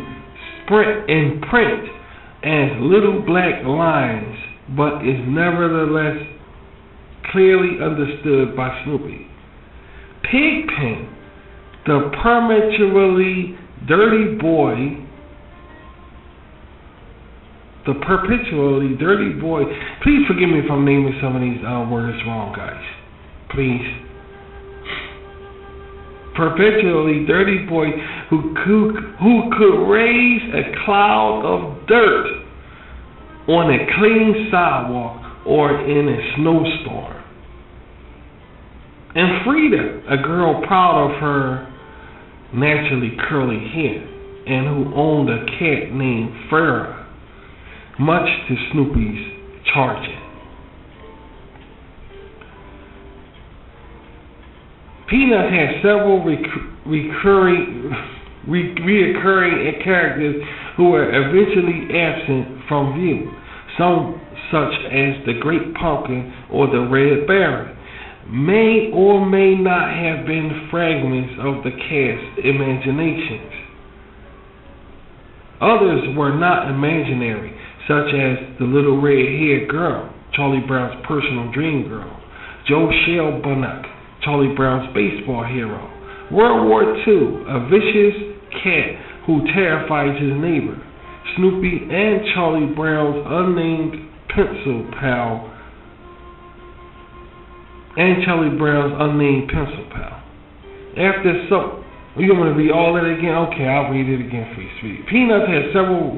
print as little black lines, but is nevertheless clearly understood by Snoopy. Pigpen, the perpetually dirty boy. Please forgive me if I'm naming some of these words wrong, guys. Please. Perpetually dirty boy who could raise a cloud of dirt on a clean sidewalk or in a snowstorm. And Frida, a girl proud of her naturally curly hair and who owned a cat named Farrah, much to Snoopy's chagrin. Peanuts had several reoccurring characters who were eventually absent from view, some such as the Great Pumpkin or the Red Berry may or may not have been fragments of the cast's imaginations. Others were not imaginary, such as the Little Red-Haired Girl, Charlie Brown's personal dream girl, Joe Shellbunnock, Charlie Brown's baseball hero, World War II, a vicious cat who terrifies his neighbor, Snoopy, and Charlie Brown's unnamed pencil pal. After some, you want me to read all that again? Okay, I'll read it again for you, sweetie. Peanuts had several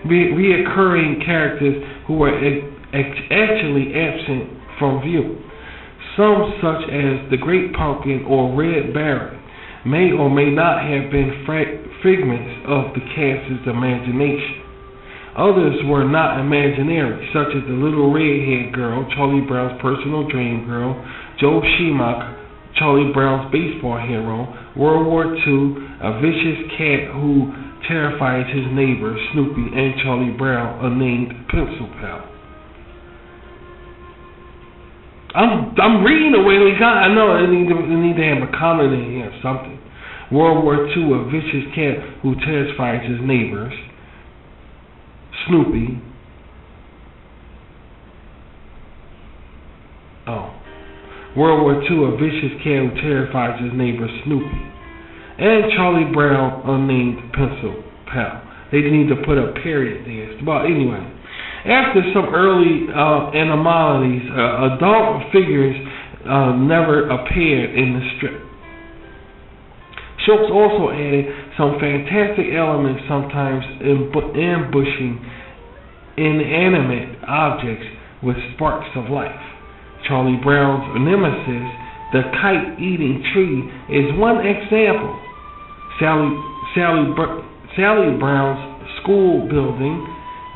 reoccurring characters who were actually absent from view. Some, such as the Great Pumpkin or Red Berry, may or may not have been figments of the cast's imagination. Others were not imaginary, such as the Little Red-Haired Girl, Charlie Brown's personal dream girl, Joe Shellbunnock, Charlie Brown's baseball hero, World War II, a vicious cat who terrifies his neighbor, Snoopy, and Charlie Brown, a named pencil pal. I'm reading the way they got. I know I need to have a comment in here or something. World War II, a vicious cat who terrifies his neighbors, Snoopy. World War II, a vicious cat who terrifies his neighbor, Snoopy, and Charlie Brown, unnamed pencil pal. They need to put a period there. But anyway. After some early anomalies, adult figures never appeared in the strip. Schultz also added some fantastic elements, sometimes ambushing inanimate objects with sparks of life. Charlie Brown's nemesis, the kite-eating tree, is one example. Sally Brown's school building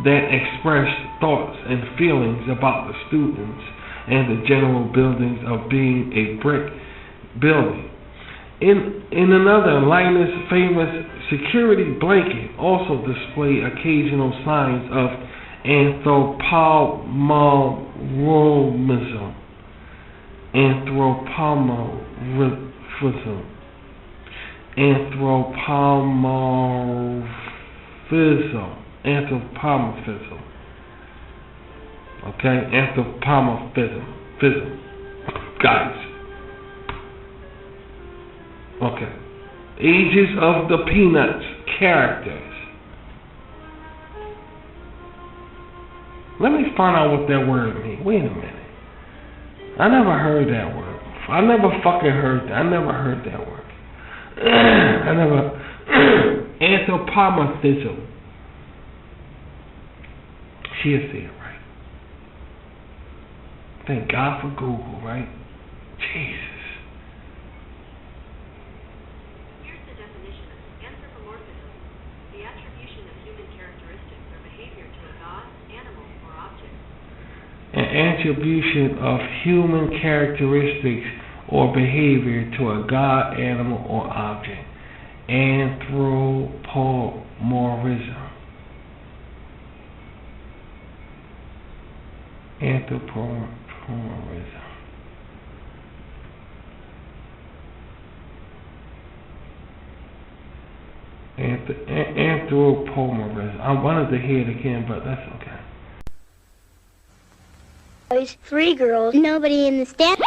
that expressed thoughts and feelings about the students and the general buildings of being a brick building. In another, Linus' famous security blanket also displayed occasional signs of anthropomorphism. Okay, anthropomorphism. Guys. Okay. Ages of the Peanuts characters. Let me find out what that word means. Wait a minute. I never heard that word. I never fucking heard that. I never heard that word. Anthropomorphism. She'll say it right. Thank God for Google, right? Jesus. Here's the definition of anthropomorphism: the attribution of human characteristics or behavior to a god, animal, or object. An attribution of human characteristics or behavior to a god, animal, or object. Anthropomorphism. Anthropomorphism. Anthropomorphism. I wanted to hear it again, but that's okay. Boys, 3 girls, nobody in the stand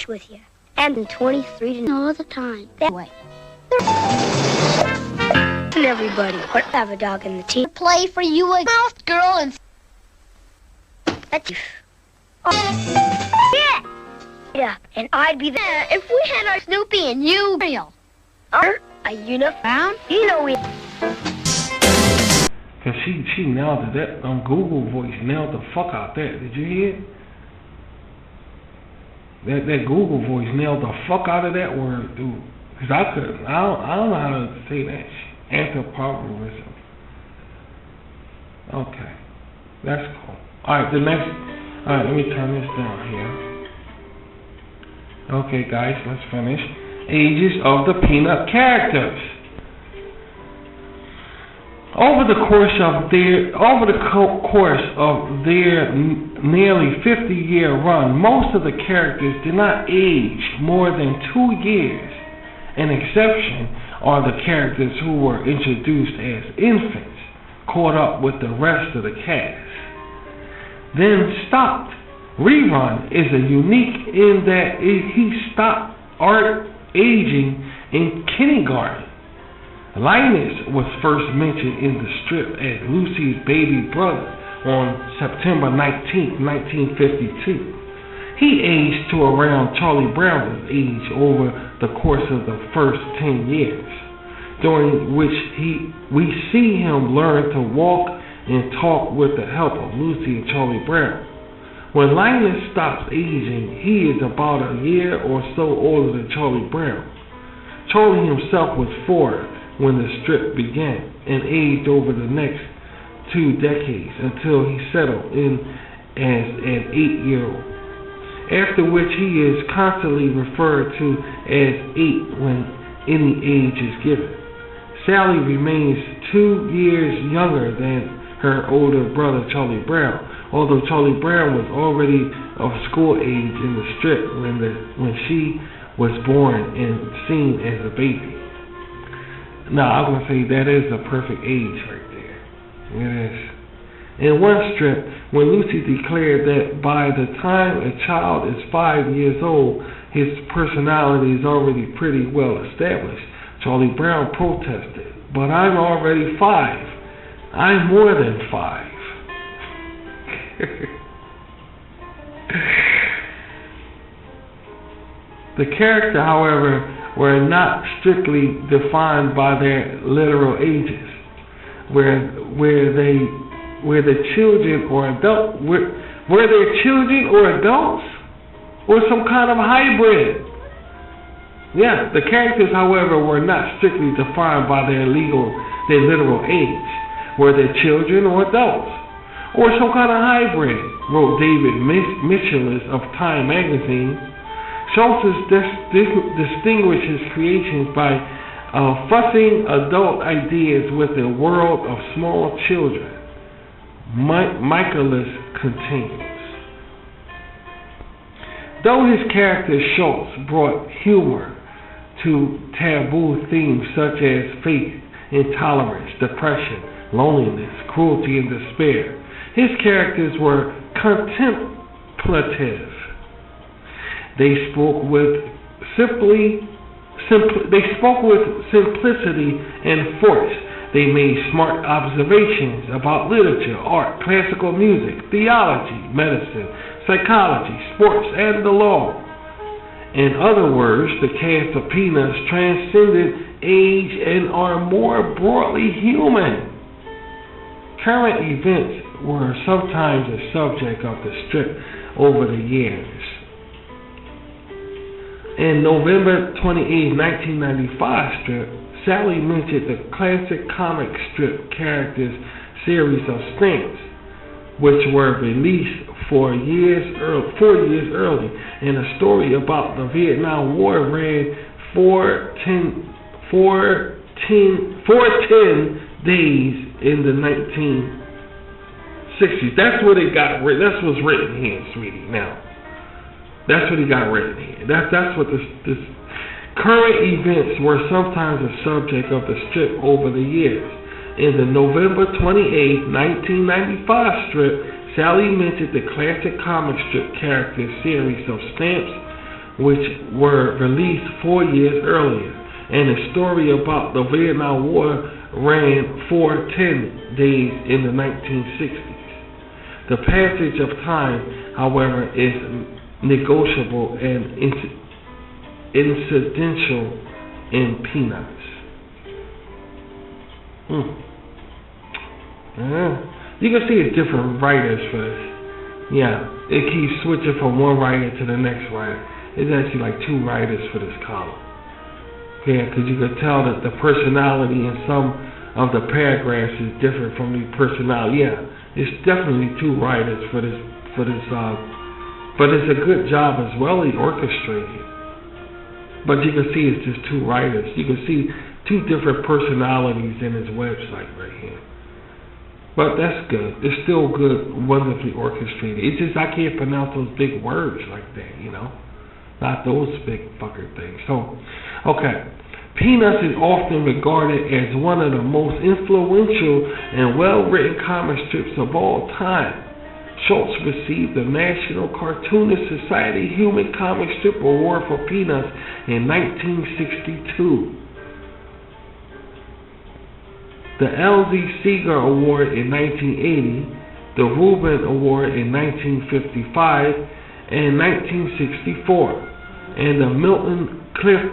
with you, and 23 to know all the time. That way. And everybody, or have a dog in the team. Play for you a mouse girl and. That's you. Oh. Yeah. Yeah, and I'd be there if we had our Snoopy and you real. Or a uniform. You know we. Cause she nailed it. That Google voice nailed the fuck out there. Did you hear it? That Google voice nailed the fuck out of that word, dude. Cause I couldn't. I don't know how to say that. Anthropomorphism. Okay, that's cool. All right, the next. All right, let me turn this down here. Okay, guys, let's finish. Ages of the Peanut characters. Over the course of their nearly 50-year run, most of the characters did not age more than 2 years. An exception are the characters who were introduced as infants, caught up with the rest of the cast, then stopped. Rerun is a unique in that he stopped aging in kindergarten. Linus was first mentioned in the strip as Lucy's baby brother on September 19, 1952. He aged to around Charlie Brown's age over the course of the first 10 years, during which we see him learn to walk and talk with the help of Lucy and Charlie Brown. When Linus stops aging, he is about a year or so older than Charlie Brown. Charlie himself was 4 when the strip began and aged over the next 2 decades until he settled in as an 8-year-old, after which he is constantly referred to as 8 when any age is given. Sally remains 2 years younger than her older brother Charlie Brown, although Charlie Brown was already of school age in the strip when she was born and seen as a baby. Now, I'm going to say that is the perfect age right there. It is. In one strip, when Lucy declared that by the time a child is 5 years old, his personality is already pretty well established, Charlie Brown protested, "But I'm already 5. I'm more than 5. The character, however, were not strictly defined by their literal ages, were they children or adults, or some kind of hybrid. Yeah, the characters, however, were not strictly defined by their literal age, were they children or adults, or some kind of hybrid, wrote David Michelis of Time magazine. Schultz distinguished his creations by fussing adult ideas with the world of small children. Michelis continues. Though his character Schultz brought humor to taboo themes such as faith, intolerance, depression, loneliness, cruelty, and despair, his characters were contemplative. They spoke with simplicity and force. They made smart observations about literature, art, classical music, theology, medicine, psychology, sports, and the law. In other words, the cast of Peanuts transcended age and are more broadly human. Current events were sometimes a subject of the strip over the years. In November 28, 1995 strip, Sally mentioned the classic comic strip characters series of stamps, which were released 4 years early, and a story about the Vietnam War ran 410 days in the 1960s. That's what it got written. That's what's written here, sweetie. Now, that's what he got written here. That's what this current events were sometimes a subject of the strip over the years. In the November 28, 1995 strip, Sally mentioned the classic comic strip character series of stamps, which were released 4 years earlier, and a story about the Vietnam War ran 410 days in the 1960s. The passage of time, however, is negotiable and incidental in Peanuts. You can see it's different writers for this. Yeah, it keeps switching from one writer to the next writer. It's actually like 2 writers for this column. Yeah, because you can tell that the personality in some of the paragraphs is different from the personality. Yeah, it's definitely 2 writers for this But it's a good job as well, he orchestrated. But you can see it's just two writers. You can see two different personalities in his website right here. But that's good. It's still good, wonderfully orchestrated. It's just I can't pronounce those big words like that, you know? Not those big fucker things. So, okay. Peanuts is often regarded as one of the most influential and well-written comic strips of all time. Schultz received the National Cartoonist Society Human Comic Strip Award for Peanuts in 1962. The L.Z. Seeger Award in 1980, the Reuben Award in 1955 and 1964, and the Milton Cliff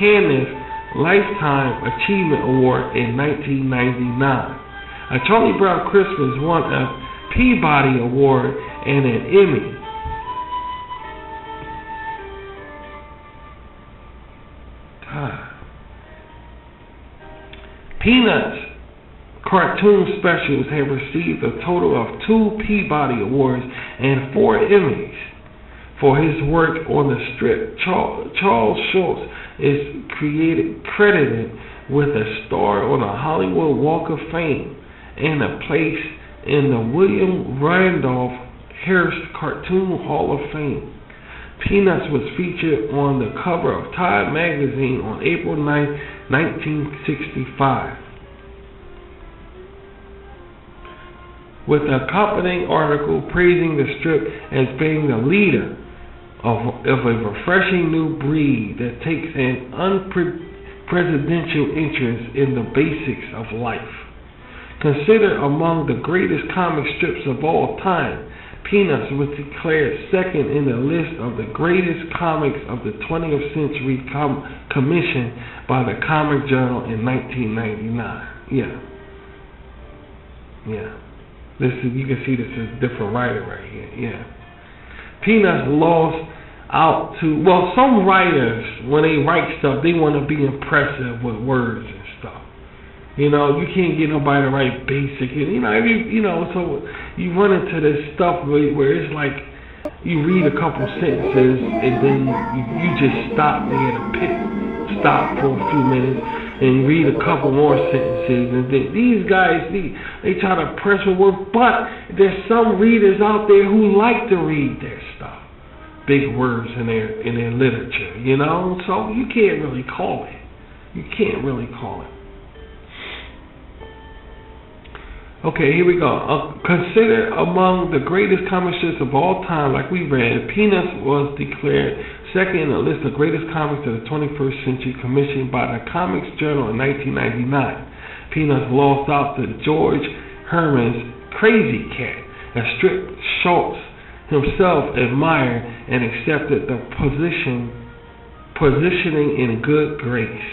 Caniff Lifetime Achievement Award in 1999. A Charlie Brown Christmas won a Peabody Award and an Emmy. Peanuts cartoon specials have received a total of 2 Peabody Awards and 4 Emmys. For his work on the strip, Charles Schultz is credited with a star on the Hollywood Walk of Fame and a place in the William Randolph Hearst Cartoon Hall of Fame. Peanuts was featured on the cover of Time magazine on April 9, 1965. With an accompanying article praising the strip as being the leader of a refreshing new breed that takes an unprecedented interest in the basics of life. Considered among the greatest comic strips of all time, Peanuts was declared second in the list of the greatest comics of the 20th century commissioned by the Comic Journal in 1999. Yeah. This is, you can see this is a different writer right here. Yeah. Peanuts lost out to, well, some writers, when they write stuff, they want to be impressive with words and stuff. You know, you can't get nobody to write basic. You know, so you run into this stuff where it's like you read a couple sentences and then you just stop there to stop for a few minutes and read a couple more sentences. And then these guys, they try to press with words, but there's some readers out there who like to read their stuff. Big words in their literature, you know? So you can't really call it. Okay, here we go. Considered among the greatest comic strips of all time, like we read, Peanuts was declared second in the list of greatest comics of the 21st century commissioned by the Comics Journal in 1999. Peanuts lost out to George Herman's Crazy Cat, a strip Schultz himself admired and accepted the positioning in good grace,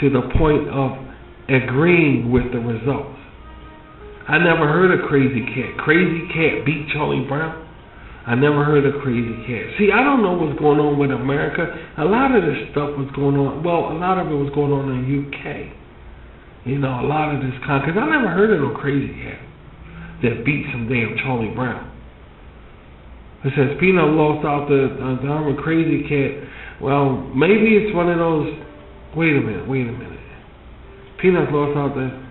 to the point of agreeing with the results. I never heard of Crazy Cat. Crazy Cat beat Charlie Brown? I never heard of Crazy Cat. See, I don't know what's going on with America. A lot of this stuff was going on, well, a lot of it was going on in the UK. You know, a lot of this because I never heard of no Crazy Cat that beat some damn Charlie Brown. It says Peanut lost out the Crazy Cat. Well, maybe it's one of those, wait a minute. Peanuts lost out the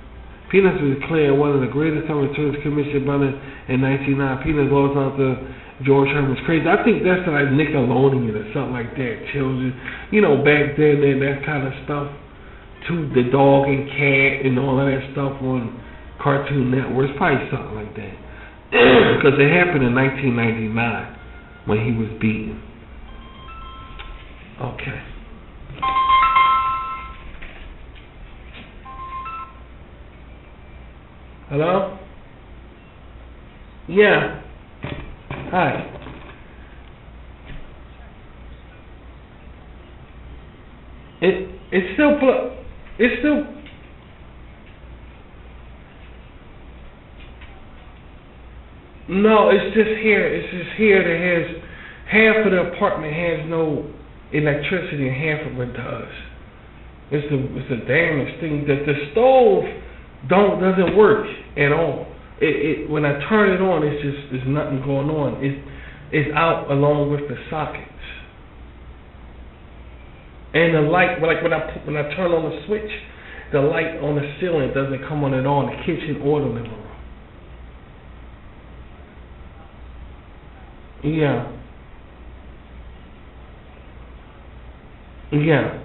Peanuts was declared one of the greatest comic strips commissioned by the in 1999. Peanuts lost out to George Herman's Crazy. I think that's like Nickelodeon or something like that. Children, you know, back then and that kind of stuff. To the dog and cat and all of that stuff on Cartoon Network. It's probably something like that. Because it happened in 1999 when he was beaten. Okay. Hello? Yeah. Hi. It's still no, it's just here that has half of the apartment has no electricity and half of it does. It's the damnest thing that the stove doesn't work at all. When I turn it on, there's nothing going on. is out along with the sockets. And the light, like when I turn on the switch, the light on the ceiling doesn't come on at all in the kitchen or the living room. Yeah. Yeah.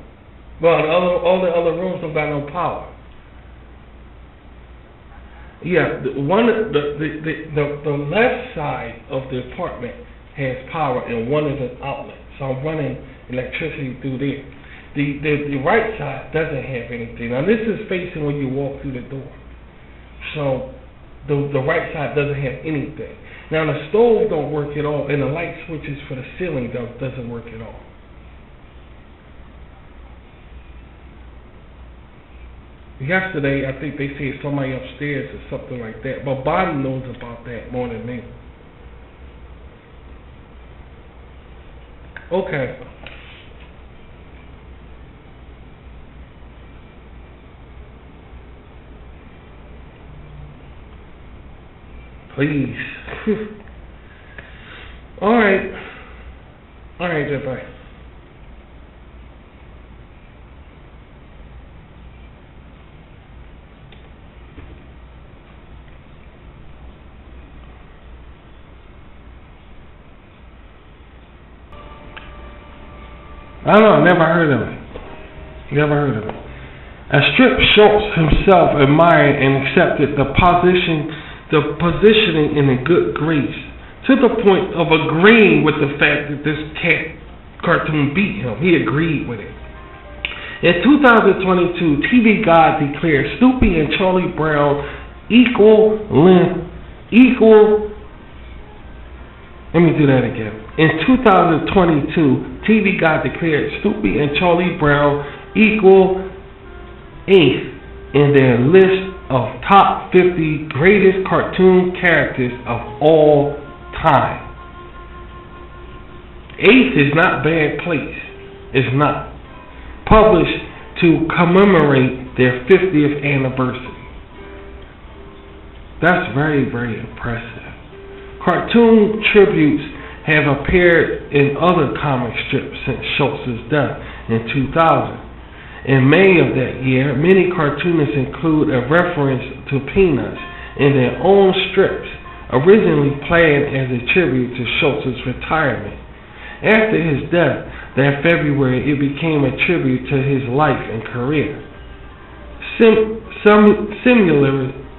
Well, all the other rooms don't got no power. Yeah, the left side of the apartment has power and one is an outlet. So I'm running electricity through there. The right side doesn't have anything. Now this is facing when you walk through the door. So the right side doesn't have anything. Now the stove don't work at all, and the light switches for the ceiling doesn't work at all. Yesterday, I think they said somebody upstairs or something like that. But Bonnie knows about that more than me. Okay. Please. All right, bye. I don't know, never heard of it. A strip Schultz himself admired and accepted the positioning in a good grace, to the point of agreeing with the fact that this cartoon beat him. He agreed with it. In 2022, TV Guide declared Snoopy and Charlie Brown Let me do that again. In 2022, TV Guide declared Snoopy and Charlie Brown equal 8th in their list of top 50 greatest cartoon characters of all time. 8th is not a bad place. It's not. Published to commemorate their 50th anniversary. That's very, very impressive. Cartoon tributes have appeared in other comic strips since Schultz's death in 2000. In May of that year, many cartoonists include a reference to Peanuts in their own strips, originally planned as a tribute to Schultz's retirement. After his death that February, it became a tribute to his life and career. Similarly,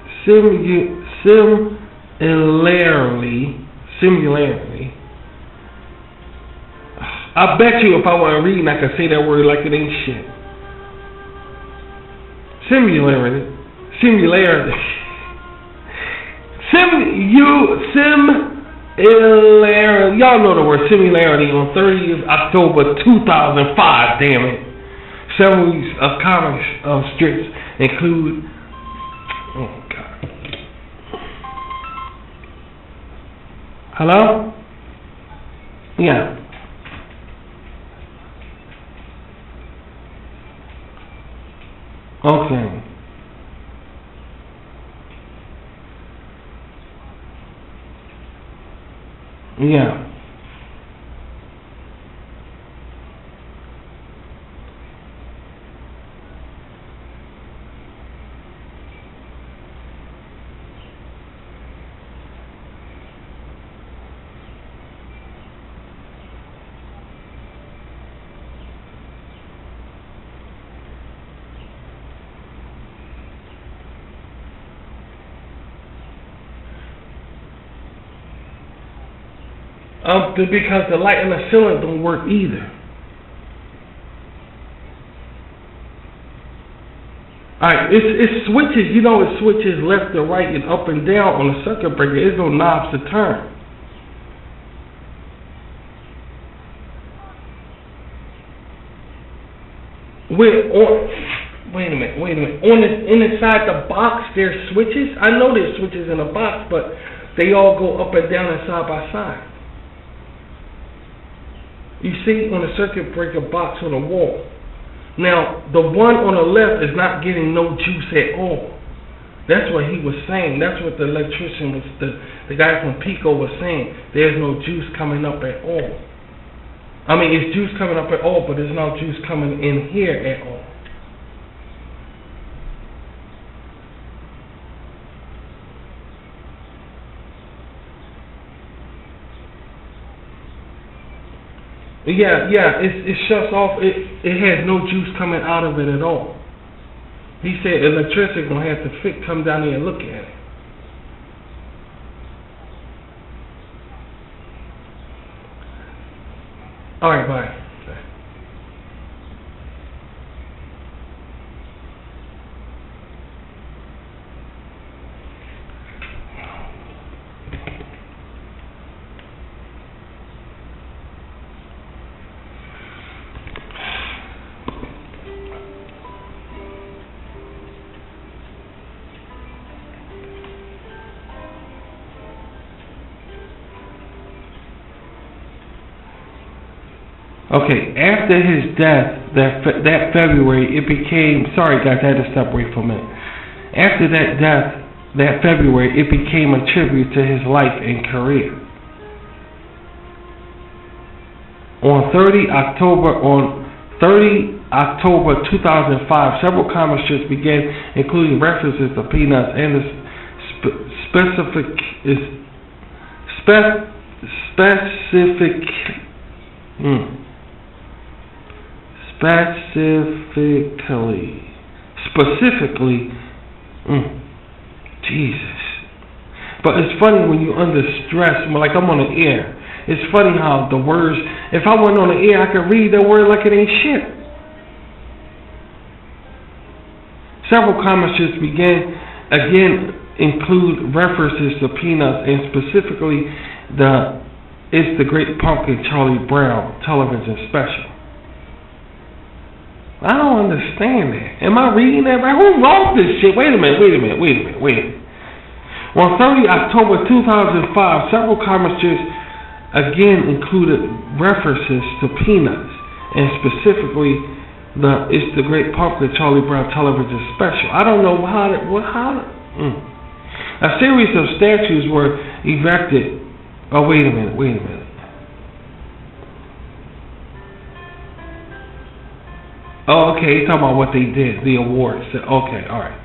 I bet you if I want to read, I could say that word like it ain't shit. Similarity. Y'all know the word similarity. On 30th October 2005, damn it. Several of comics strips include. Oh God. Hello? Yeah. Okay. Yeah. Because the light in the ceiling don't work either. Alright, it switches, you know, it switches left to right and up and down on the circuit breaker. There's no knobs to turn. Wait a minute. Inside the box, there's switches. I know there's switches in the box, but they all go up and down and side by side. You see on the circuit breaker box on the wall. Now, the one on the left is not getting no juice at all. That's what he was saying. That's what the electrician was, the guy from Pico was saying there's no juice coming up at all. I mean, it's juice coming up at all, but there's no juice coming in here at all. Yeah, it shuts off. It has no juice coming out of it at all. He said electricity gonna have to come down there and look at it. All right, bye. Okay, after his death, that February, it became, sorry guys, I had to step away for a minute. After that death, that February, it became a tribute to his life and career. On 30 October 2005, several comic strips began including references to Peanuts and the specifically, Jesus. But it's funny when you're under stress, like I'm on the air. It's funny how the words, if I wasn't on the air, I could read the word like it ain't shit. Several comments just include references to Peanuts and specifically It's the Great Pumpkin Charlie Brown television special. I don't understand that. Am I reading that right? Who wrote this shit? Wait a minute. On 30 October 2005, several comments again included references to Peanuts and specifically It's the Great Pumpkin Charlie Brown television special. I don't know how. A series of statues were erected. Oh, wait a minute. Oh, okay, he's talking about what they did, the awards. Okay, alright.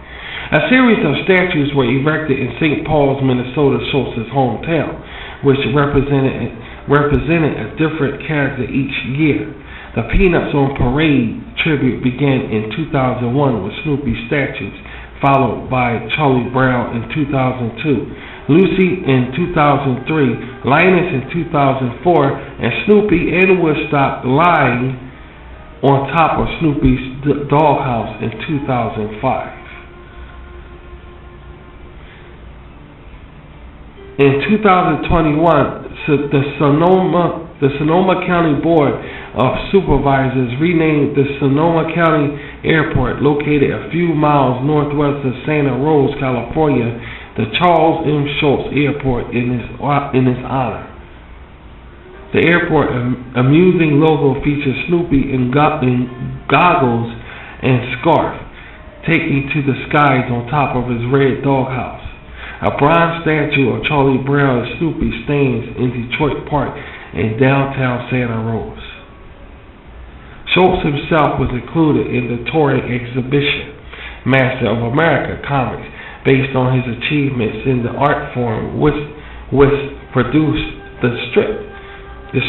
A series of statues were erected in St. Paul's, Minnesota, Schultz's hometown, which represented a different character each year. The Peanuts on Parade tribute began in 2001 with Snoopy statues, followed by Charlie Brown in 2002, Lucy in 2003, Linus in 2004, and Snoopy and Woodstock lying on top of Snoopy's doghouse in 2005. In 2021, the Sonoma County Board of Supervisors renamed the Sonoma County Airport, located a few miles northwest of Santa Rosa, California, the Charles M. Schulz Airport in his honor. The airport amusing logo features Snoopy in goggles and scarf, taking to the skies on top of his red doghouse. A bronze statue of Charlie Brown and Snoopy stands in Detroit Park in downtown Santa Rosa. Schulz himself was included in the touring exhibition, Master of America Comics, based on his achievements in the art form, which produced the strip. His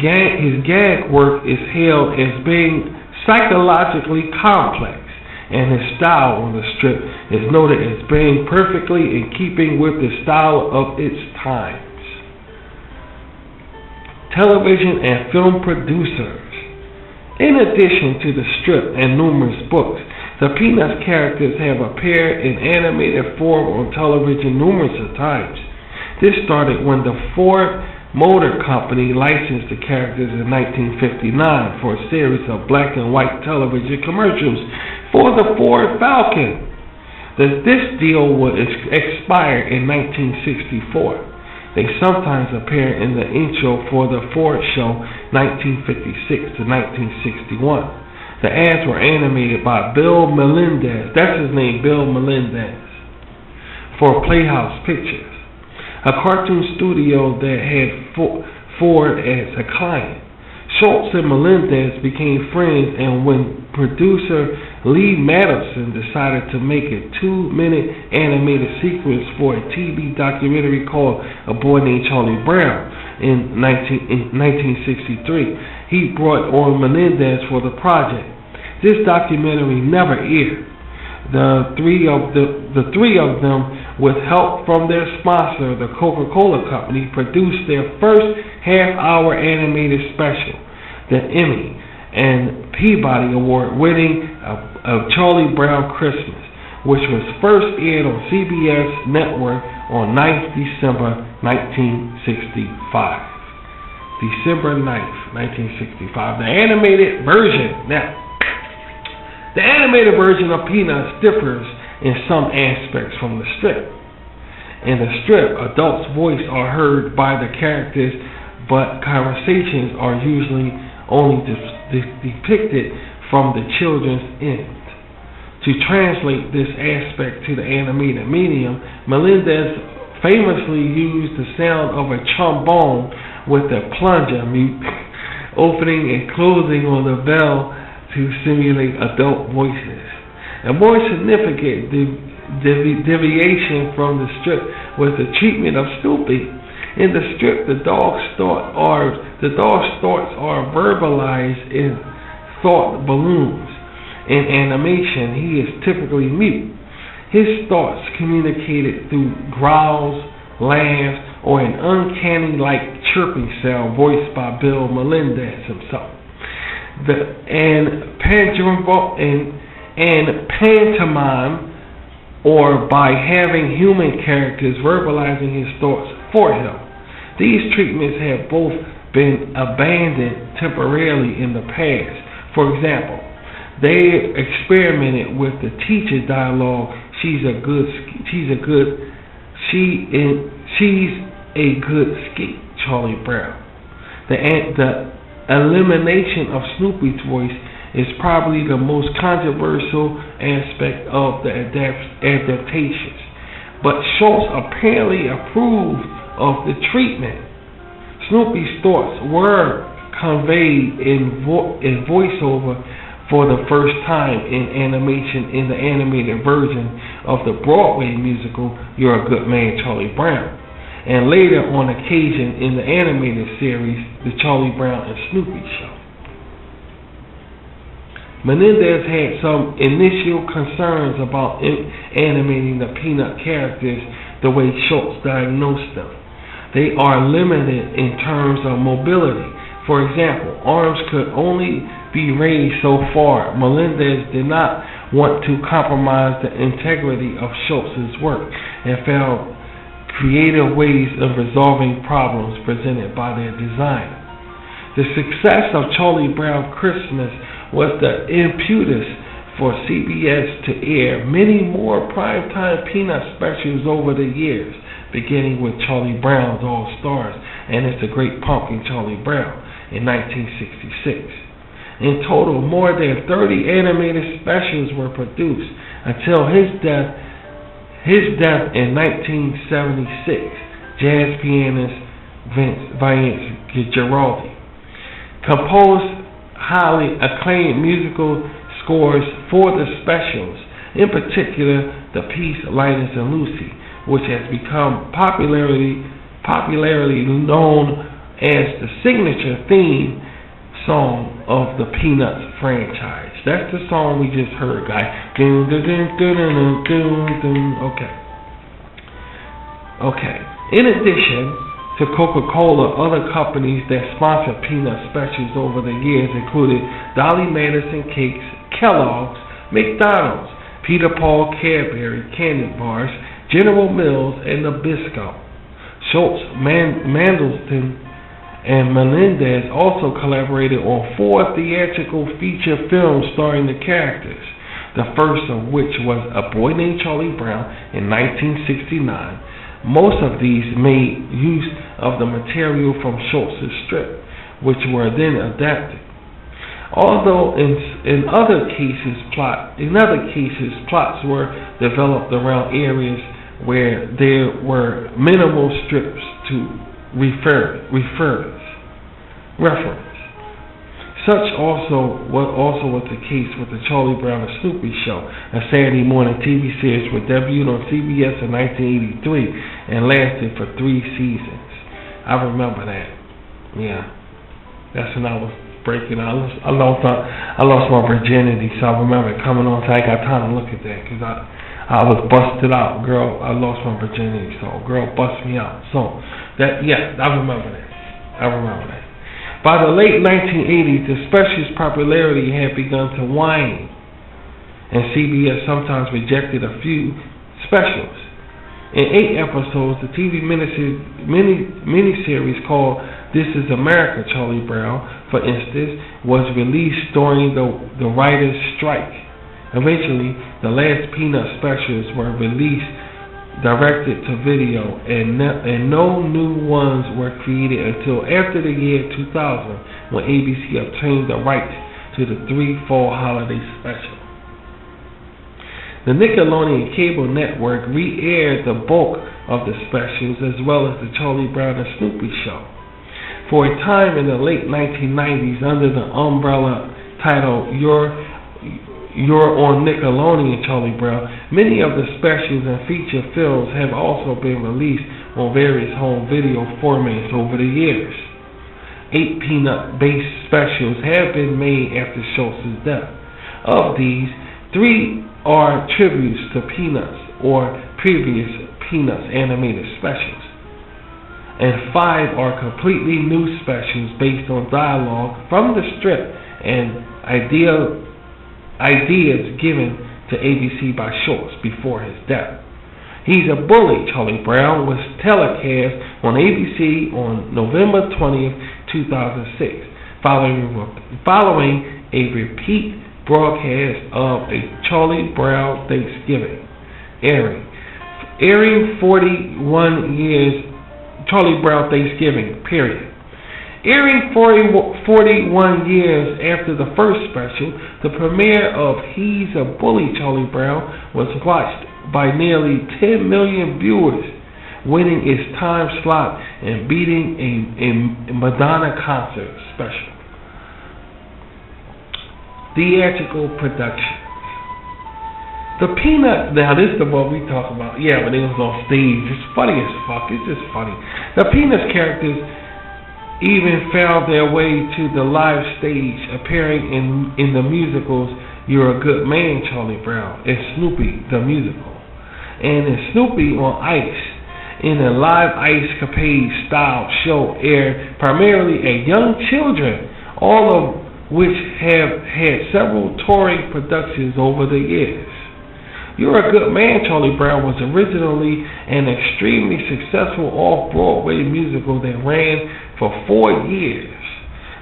gag work is hailed as being psychologically complex, and his style on the strip is noted as being perfectly in keeping with the style of its times. Television and film producers. In addition to the strip and numerous books, the Peanuts characters have appeared in animated form on television numerous times. This started when the Ford Motor Company licensed the characters in 1959 for a series of black and white television commercials for the Ford Falcon. This deal would expire in 1964. They sometimes appear in the intro for the Ford show 1956 to 1961. The ads were animated by Bill Melendez, that's his name, Bill Melendez, for Playhouse Pictures. a cartoon studio that had Ford as a client. Schultz and Melendez became friends, and when producer Lee Madison decided to make a 2-minute animated sequence for a TV documentary called A Boy Named Charlie Brown in 1963, he brought on Melendez for the project. This documentary never aired. The three of them, with help from their sponsor, the Coca-Cola Company, produced their first half-hour animated special, the Emmy and Peabody Award-winning of Charlie Brown Christmas, which was first aired on CBS Network on 9th December 1965. December 9th, 1965. The animated version. Now, the animated version of Peanuts differs in some aspects from the strip. In the strip, adults' voices are heard by the characters, but conversations are usually only depicted from the children's end. To translate this aspect to the animated medium, Melendez famously used the sound of a trombone with a plunger mute opening and closing on the bell to simulate adult voices. A more significant deviation from the strip was the treatment of Snoopy. In the strip, the dog's thoughts are verbalized in thought balloons. In animation, he is typically mute. His thoughts communicated through growls, laughs, or an uncanny-like chirping sound voiced by Bill Melendez himself. And pantomime, or by having human characters verbalizing his thoughts for him. These treatments have both been abandoned temporarily in the past. For example, they experimented with the teacher dialogue, she's a good ski, Charlie Brown. The elimination of Snoopy's voice is probably the most controversial aspect of the adaptations, but Schultz apparently approved of the treatment. Snoopy's thoughts were conveyed in voiceover for the first time in animation in the animated version of the Broadway musical You're a Good Man, Charlie Brown, and later on occasion in the animated series The Charlie Brown and Snoopy Show. Melendez had some initial concerns about animating the Peanut characters the way Schultz diagnosed them. They are limited in terms of mobility. For example, arms could only be raised so far. Melendez did not want to compromise the integrity of Schultz's work and found creative ways of resolving problems presented by their designer. The success of Charlie Brown Christmas was the impetus for CBS to air many more primetime Peanut specials over the years, beginning with Charlie Brown's All Stars and It's a Great Pumpkin, Charlie Brown in 1966. In total, more than 30 animated specials were produced until his death in 1976. Jazz pianist Vince Guaraldi composed highly acclaimed musical scores for the specials, in particular the piece Linus and Lucy, which has become popularly known as the signature theme song of the Peanuts franchise. That's the song we just heard, guys. Okay. In addition to Coca-Cola, other companies that sponsored Peanut specials over the years included Dolly Madison Cakes, Kellogg's, McDonald's, Peter Paul Cadbury Candy Bars, General Mills, and Nabisco. Schultz, Mandelstam, and Melendez also collaborated on 4 theatrical feature films starring the characters, the first of which was A Boy Named Charlie Brown in 1969. Most of these made use of the material from Schultz's strip, which were then adapted. Although in other cases plots were developed around areas where there were minimal strips to reference. Such also was the case with the Charlie Brown and Snoopy Show, a Saturday morning TV series which debuted on CBS in 1983 and lasted for 3 seasons. I remember that. Yeah, that's when I was breaking out. I lost my virginity, so I remember coming on. So I got time to look at that because I was busted out, girl. I lost my virginity, so girl bust me out. So that, yeah, I remember that. By the late 1980s, the special's popularity had begun to wane, and CBS sometimes rejected a few specials. In 8 episodes, the TV miniseries called This Is America, Charlie Brown, for instance, was released during the writers' strike. Eventually, the last Peanut specials were released directed to video, and no new ones were created until after the year 2000, when ABC obtained the rights to the 3 fall holiday special. The Nickelodeon cable network re-aired the bulk of the specials as well as the Charlie Brown and Snoopy Show. For a time in the late 1990s, under the umbrella title You're on Nickelodeon, Charlie Brown, many of the specials and feature films have also been released on various home video formats over the years. 8 Peanut-based specials have been made after Schultz's death. Of these, 3 are tributes to Peanuts or previous Peanuts animated specials, and 5 are completely new specials based on dialogue from the strip and ideas given to ABC by Schultz before his death. He's a Bully, Charlie Brown was telecast on ABC on November 20th, 2006, following a repeat broadcast of a Charlie Brown Thanksgiving, airing 41 years, Charlie Brown Thanksgiving, period. Airing 41 years after the first special, the premiere of He's a Bully, Charlie Brown was watched by nearly 10 million viewers, winning its time slot and beating a Madonna concert special. Theatrical production. The Peanut, now this is the one we talk about, yeah, when it was on stage. It's funny as fuck, it's just funny. The Peanuts characters even found their way to the live stage, appearing in the musicals You're a Good Man, Charlie Brown, and Snoopy the Musical, and in Snoopy on Ice, in a live Ice Capade style show aired primarily at young children, all of which have had several touring productions over the years. You're a Good Man, Charlie Brown was originally an extremely successful off-Broadway musical that ran for 4 years,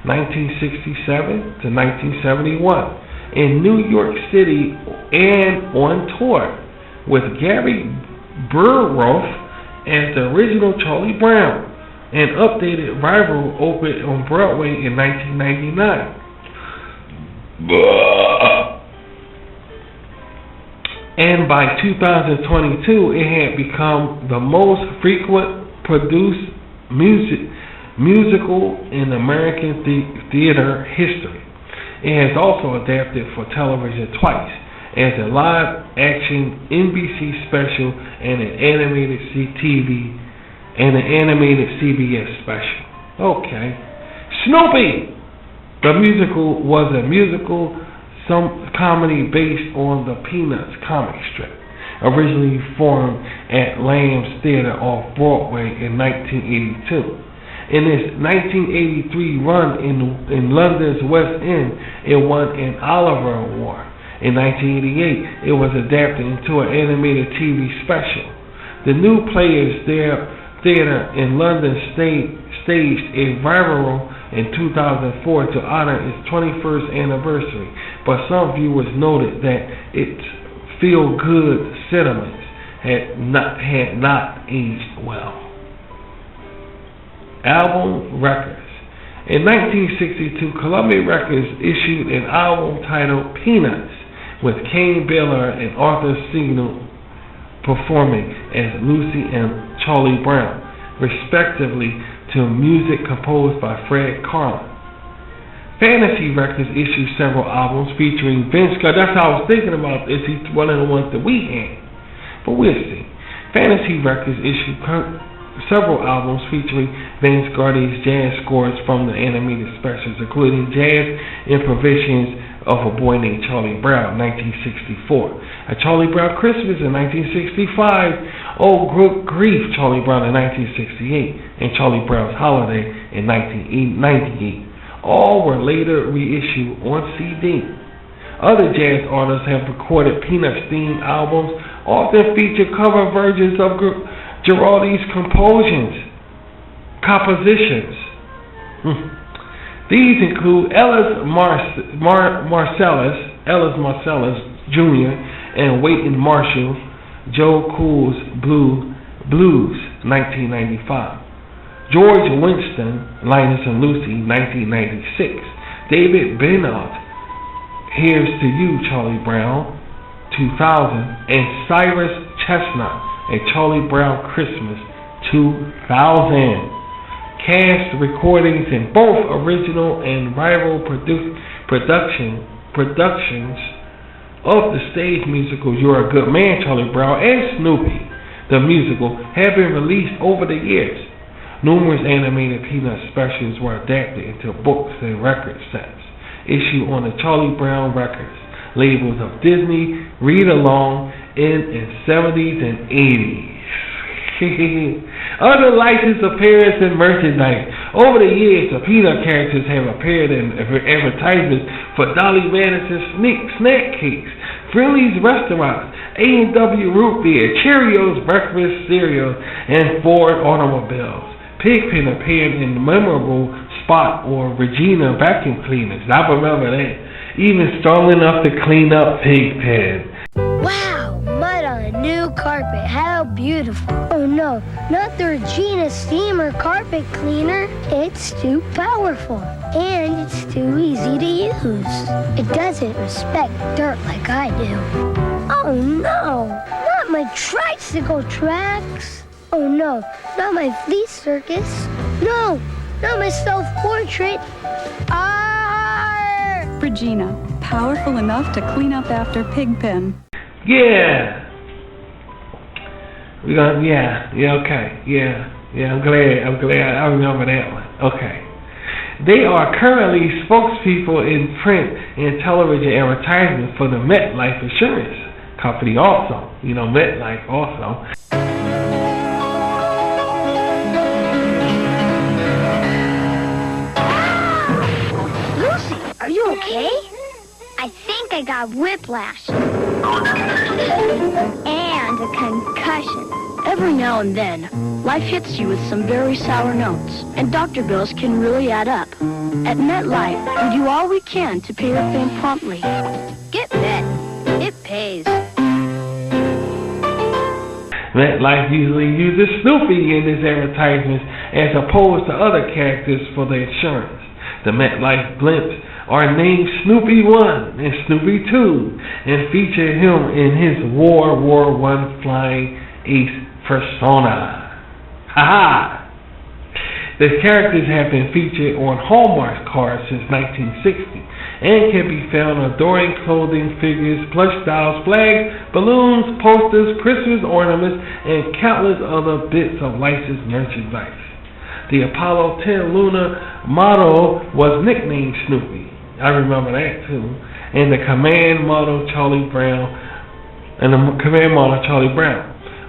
1967 to 1971, in New York City and on tour, with Gary Burrough as the original Charlie Brown. An updated rival opened on Broadway in 1999. And by 2022, it had become the most frequent produced musical in American theater history. It has also adapted for television twice as a live-action NBC special and an animated CBS special. Okay. Snoopy! The musical was a musical comedy based on the Peanuts comic strip, originally formed at Lamb's Theatre off Broadway in 1982. In its 1983 run in London's West End, it won an Oliver Award. In 1988, it was adapted into an animated TV special. The New Players Theatre in London staged a revival in 2004 to honor its 21st anniversary, but some viewers noted that its feel-good sentiments had not aged well. Album records. In 1962, Columbia Records issued an album titled Peanuts with Cain Baylor and Arthur performing as Lucy and Charlie Brown, respectively, to music composed by Fred Karlin. Fantasy Records issued several albums featuring Vince Guaraldi. That's how I was thinking about. Is he one of the ones that we had? But we'll see. Fantasy Records issued several albums featuring Vince Guaraldi's jazz scores from the animated specials, including Jazz Improvisations of a Boy Named Charlie Brown, 1964. A Charlie Brown Christmas in 1965. Oh Good Grief, Charlie Brown in 1968. And Charlie Brown's Holiday in 1998. All were later reissued on CD. Other jazz artists have recorded Peanuts-themed albums, often feature cover versions of Guaraldi's compositions. These include Ellis Marsalis Jr. and Wynton Marshall, Joe Cool's Blues, 1995. George Winston, Linus and Lucy, 1996. David Bennett, Here's to You, Charlie Brown, 2000. And Cyrus Chestnut, A Charlie Brown Christmas, 2000. Cast recordings in both original and rival productions of the stage musical You're a Good Man, Charlie Brown, and Snoopy, the musical, have been released over the years. Numerous animated Peanuts specials were adapted into books and record sets, issued on the Charlie Brown Records labels of Disney, Read Along, in the 70s and 80s. Other licensed appearances and merchandise. Over the years, the Peanut characters have appeared in advertisements for Dolly Madison's snack cakes, Friendly's restaurants, A&W root beer, Cheerios breakfast cereal, and Ford automobiles. Pigpen appeared in the memorable Spot or Regina vacuum cleaners. I remember that. Even strong enough to clean up Pigpen. Wow, mud on a new carpet. How beautiful. Oh no, not the Regina steamer carpet cleaner. It's too powerful. And it's too easy to use. It doesn't respect dirt like I do. Oh no, not my tricycle tracks. Oh no, not my flea circus. No, not my self-portrait. Arr! Regina, powerful enough to clean up after Pigpen. Yeah. Okay. I'm glad I remember that one. Okay. They are currently spokespeople in print and television advertisements for the MetLife Insurance Company also. You know, MetLife also. Are you okay? I think I got whiplash. And a concussion. Every now and then, life hits you with some very sour notes, and doctor bills can really add up. At MetLife, we do all we can to pay your claim promptly. Get Met. It pays. MetLife usually uses Snoopy in its advertisements as opposed to other characters for the insurance. The MetLife blimps are named Snoopy 1 and Snoopy 2 and feature him in his World War I flying ace persona. Ha! The characters have been featured on Hallmark cards since 1960 and can be found adorning clothing, figures, plush dolls, flags, balloons, posters, Christmas ornaments, and countless other bits of licensed merchandise. The Apollo 10 lunar model was nicknamed Snoopy. I remember that too. And the command model Charlie Brown.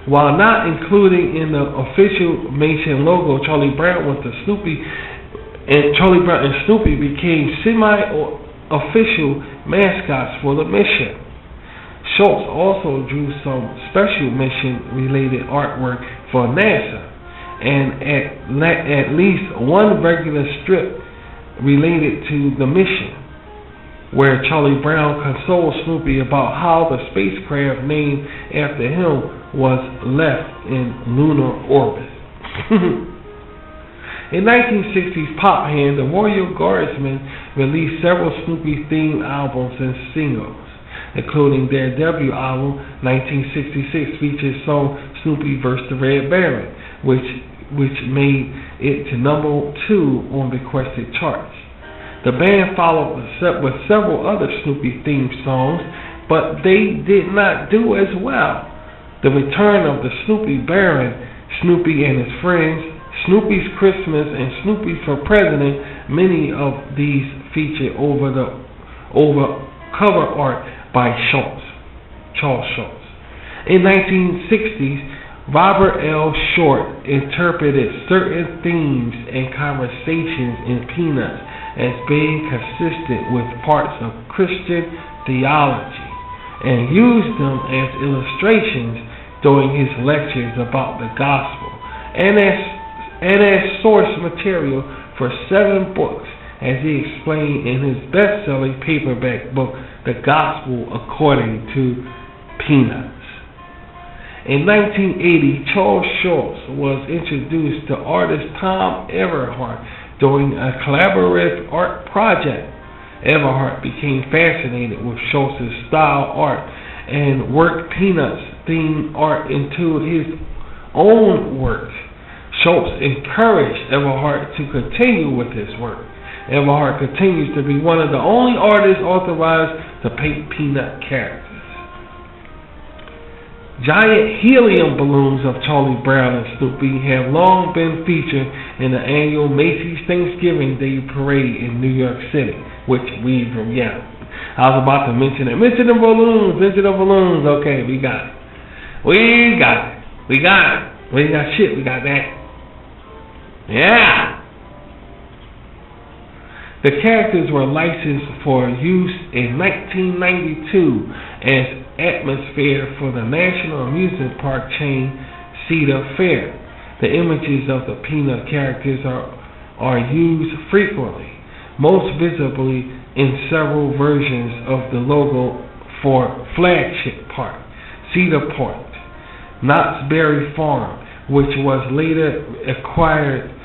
While not included in the official mission logo, Charlie Brown was the Snoopy, and Charlie Brown and Snoopy became semi-official mascots for the mission. Schultz also drew some special mission-related artwork for NASA, and at least one regular strip related to the mission, where Charlie Brown consoles Snoopy about how the spacecraft named after him was left in lunar orbit. In 1960s pop band, the Royal Guardsmen released several Snoopy-themed albums and singles. including their debut album, 1966, featured song Snoopy vs. the Red Baron, which made it to number 2 on requested charts. The band followed with several other Snoopy-themed songs, but they did not do as well. The return of the Snoopy Baron, Snoopy and His Friends, Snoopy's Christmas, and Snoopy for President, many of these featured over cover art by Charles Schulz. In 1960s, Robert L. Short interpreted certain themes and conversations in Peanuts as being consistent with parts of Christian theology, and used them as illustrations during his lectures about the gospel, and as source material for 7 books, as he explained in his best-selling paperback book, The Gospel According to Peanuts. In 1980, Charles Schulz was introduced to artist Tom Everhart during a collaborative art project. Everhart became fascinated with Schulz's style art and worked Peanuts themed art into his own work. Schulz encouraged Everhart to continue with his work. Everhart continues to be one of the only artists authorized to paint Peanut characters. Giant helium balloons of Charlie Brown and Snoopy have long been featured in the annual Macy's Thanksgiving Day Parade in New York City, which I was about to mention it. Mention the balloons. Okay, we got it. We got shit. We got that. Yeah. The characters were licensed for use in 1992 as atmosphere for the National Amusement Park chain Cedar Fair. The images of the Peanut characters are used frequently, most visibly in several versions of the logo for flagship park, Cedar Point. Knott's Berry Farm, which was later acquired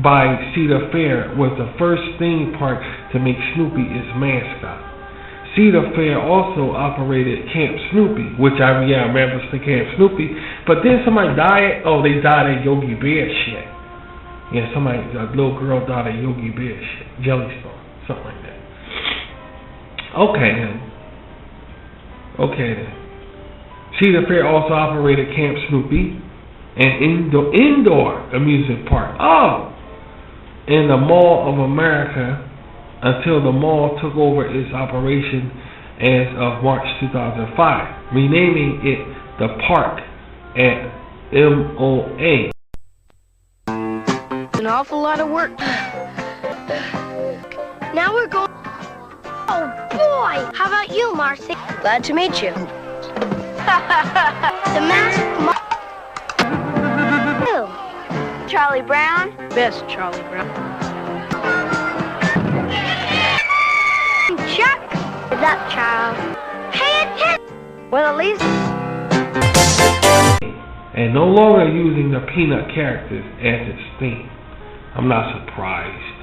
by Cedar Fair, was the first theme park to make Snoopy its mascot. Cedar Fair also operated Camp Snoopy, which I remember the Camp Snoopy, but then somebody died. Oh, they died at Yogi Bear shit. Yeah, a little girl died at Yogi Bear shit, Jellystone, something like that. Okay then. Cedar Fair also operated Camp Snoopy, an indoor amusement park. In the Mall of America, until the mall took over its operation as of March 2005, renaming it the Park at MOA. An awful lot of work. Now we're going... Oh, boy! How about you, Marcy? Glad to meet you. The masked Charlie Brown. Best Charlie Brown. Chuck. Is that Charles? Pay attention. Well, at least. And no longer using the Peanut characters as its theme. I'm not surprised.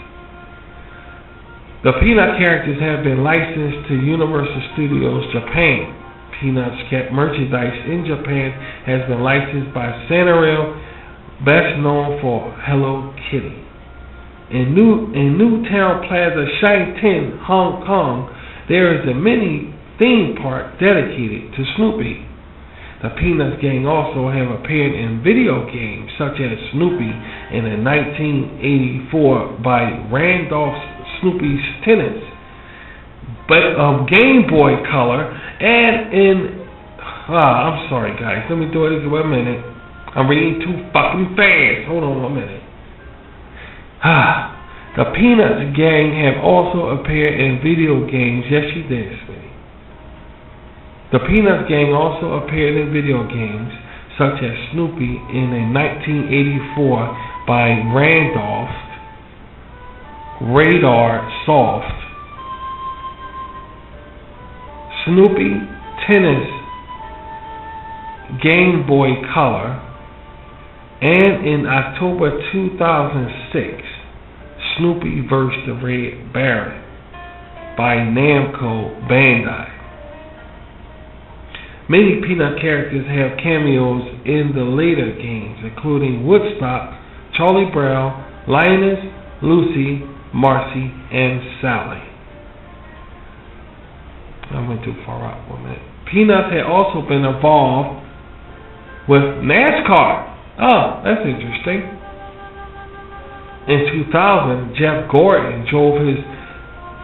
The Peanut characters have been licensed to Universal Studios Japan. Peanuts merchandise in Japan has been licensed by Sanrio, best known for Hello Kitty. In Newtown Plaza, Shanghai, Hong Kong, there is a mini theme park dedicated to Snoopy. The Peanuts gang also have appeared in video games such as Snoopy in the 1984 by Randolph Snoopy's Tennis, but Game Boy Color, and in I'm sorry guys, let me do it for a minute. I'm reading too fucking fast. Hold on 1 minute. The Peanuts gang have also appeared in video games. Yes, you did, sweetie. The Peanuts gang also appeared in video games such as Snoopy in a 1984 by Randolph Radar Soft, Snoopy Tennis Game Boy Color, and in October 2006, Snoopy vs. the Red Baron by Namco Bandai. Many Peanut characters have cameos in the later games, including Woodstock, Charlie Brown, Linus, Lucy, Marcy, and Sally. I went too far out for a minute. Peanuts had also been involved with NASCAR. Oh, that's interesting. In 2000, Jeff Gordon drove his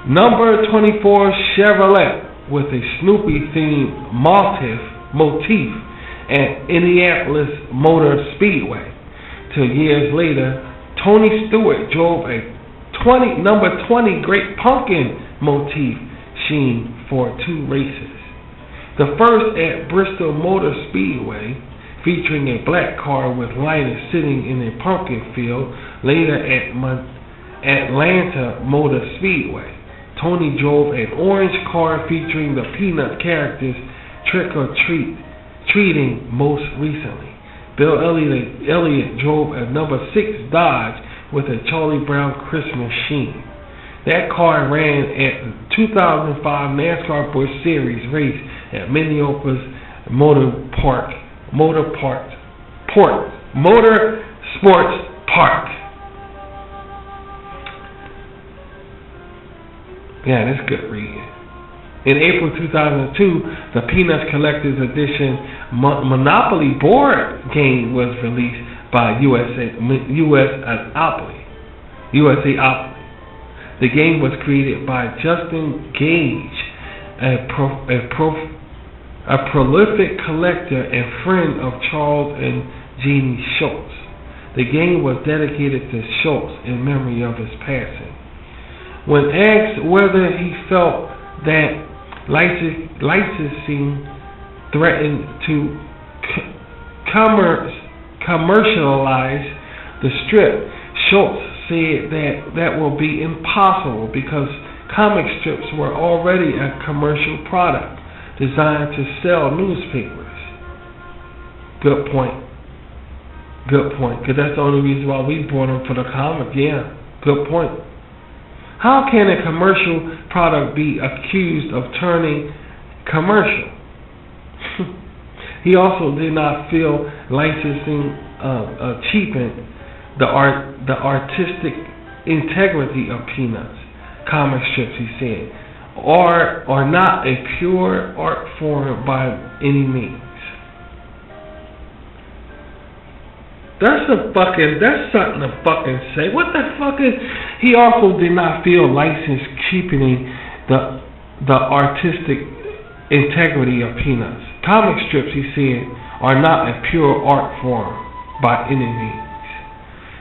number 24 Chevrolet with a Snoopy-themed motif at Indianapolis Motor Speedway. 2 years later, Tony Stewart drove a number 20 Great Pumpkin motif sheen for 2 races. The first at Bristol Motor Speedway, featuring a black car with Linus sitting in a pumpkin field. Later at Atlanta Motor Speedway, Tony drove an orange car featuring the Peanut characters trick-or-treating most recently. Bill Elliott drove a number 6 Dodge with a Charlie Brown Christmas sheen. That car ran at the 2005 NASCAR Busch Series race at Minneapolis Motor Sports Park. Yeah, that's good reading. In April 2002, the Peanuts Collector's Edition Monopoly board game was released by USA Opoly. The game was created by Justin Gage, a prolific collector and friend of Charles and Jeannie Schultz. The game was dedicated to Schultz in memory of his passing. When asked whether he felt that licensing threatened to commercialize the strip, Schultz said that will be impossible because comic strips were already a commercial product designed to sell newspapers. Good point. Because that's the only reason why we bought them, for the comic. Yeah, good point. How can a commercial product be accused of turning commercial? He also did not feel licensing cheapened the artistic integrity of Peanuts comic strips, he said, are not a pure art form by any means. That's something to fucking say. What the fuck is? He also did not feel license cheapening the artistic integrity of Peanuts. Comic strips, he said, are not a pure art form by any means.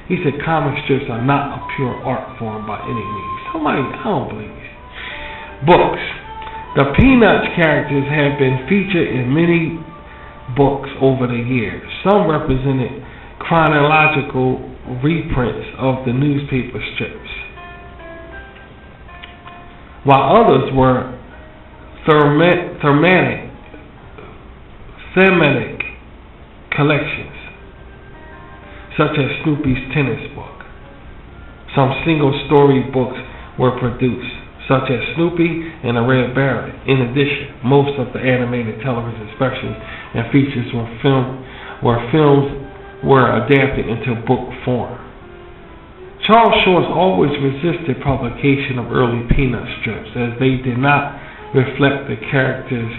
He said comic strips are not a pure art form by any means. I don't believe it. Books. The Peanuts characters have been featured in many books over the years. Some represented chronological reprints of the newspaper strips, while others were thematic collections, such as Snoopy's tennis book. Some single-story books were produced, such as Snoopy and the Red Baron. In addition, most of the animated television specials and features were adapted into book form. Charles Schultz always resisted publication of early Peanut strips, as they did not reflect the characters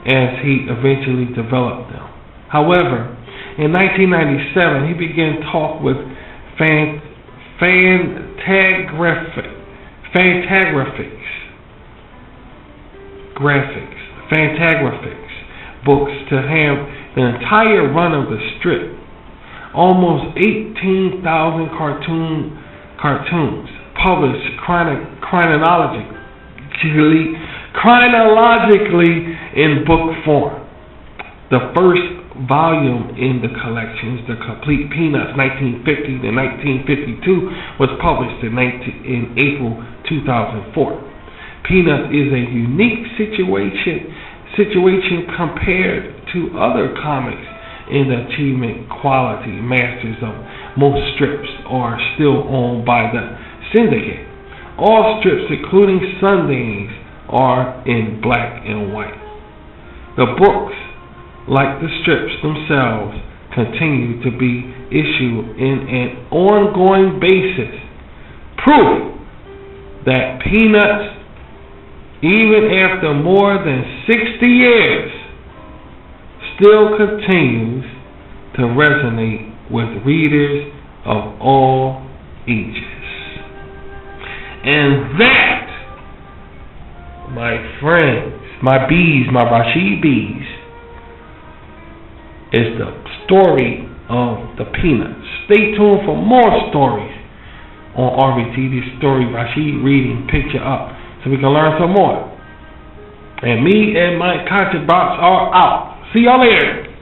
as he eventually developed them. However, in 1997, he began talk with Fantagraphics Books to have the entire run of the strip. Almost 18,000 cartoons published chronologically in book form. The first volume in the collections, The Complete Peanuts 1950 to 1952, was published in April 2004. Peanuts is a unique situation compared to other comics in the achievement quality. Masters of most strips are still owned by the syndicate. All strips, including Sundays, are in black and white. The books like the strips themselves, continue to be issued in an ongoing basis. Proof that Peanuts, even after more than 60 years, still continues to resonate with readers of all ages. And that, my friends, my bees, my Rashid bees, is the story of the Peanuts. Stay tuned for more stories on RVT, this story Rashid reading Picture Up, so we can learn some more. And me and my content box are out. See y'all later.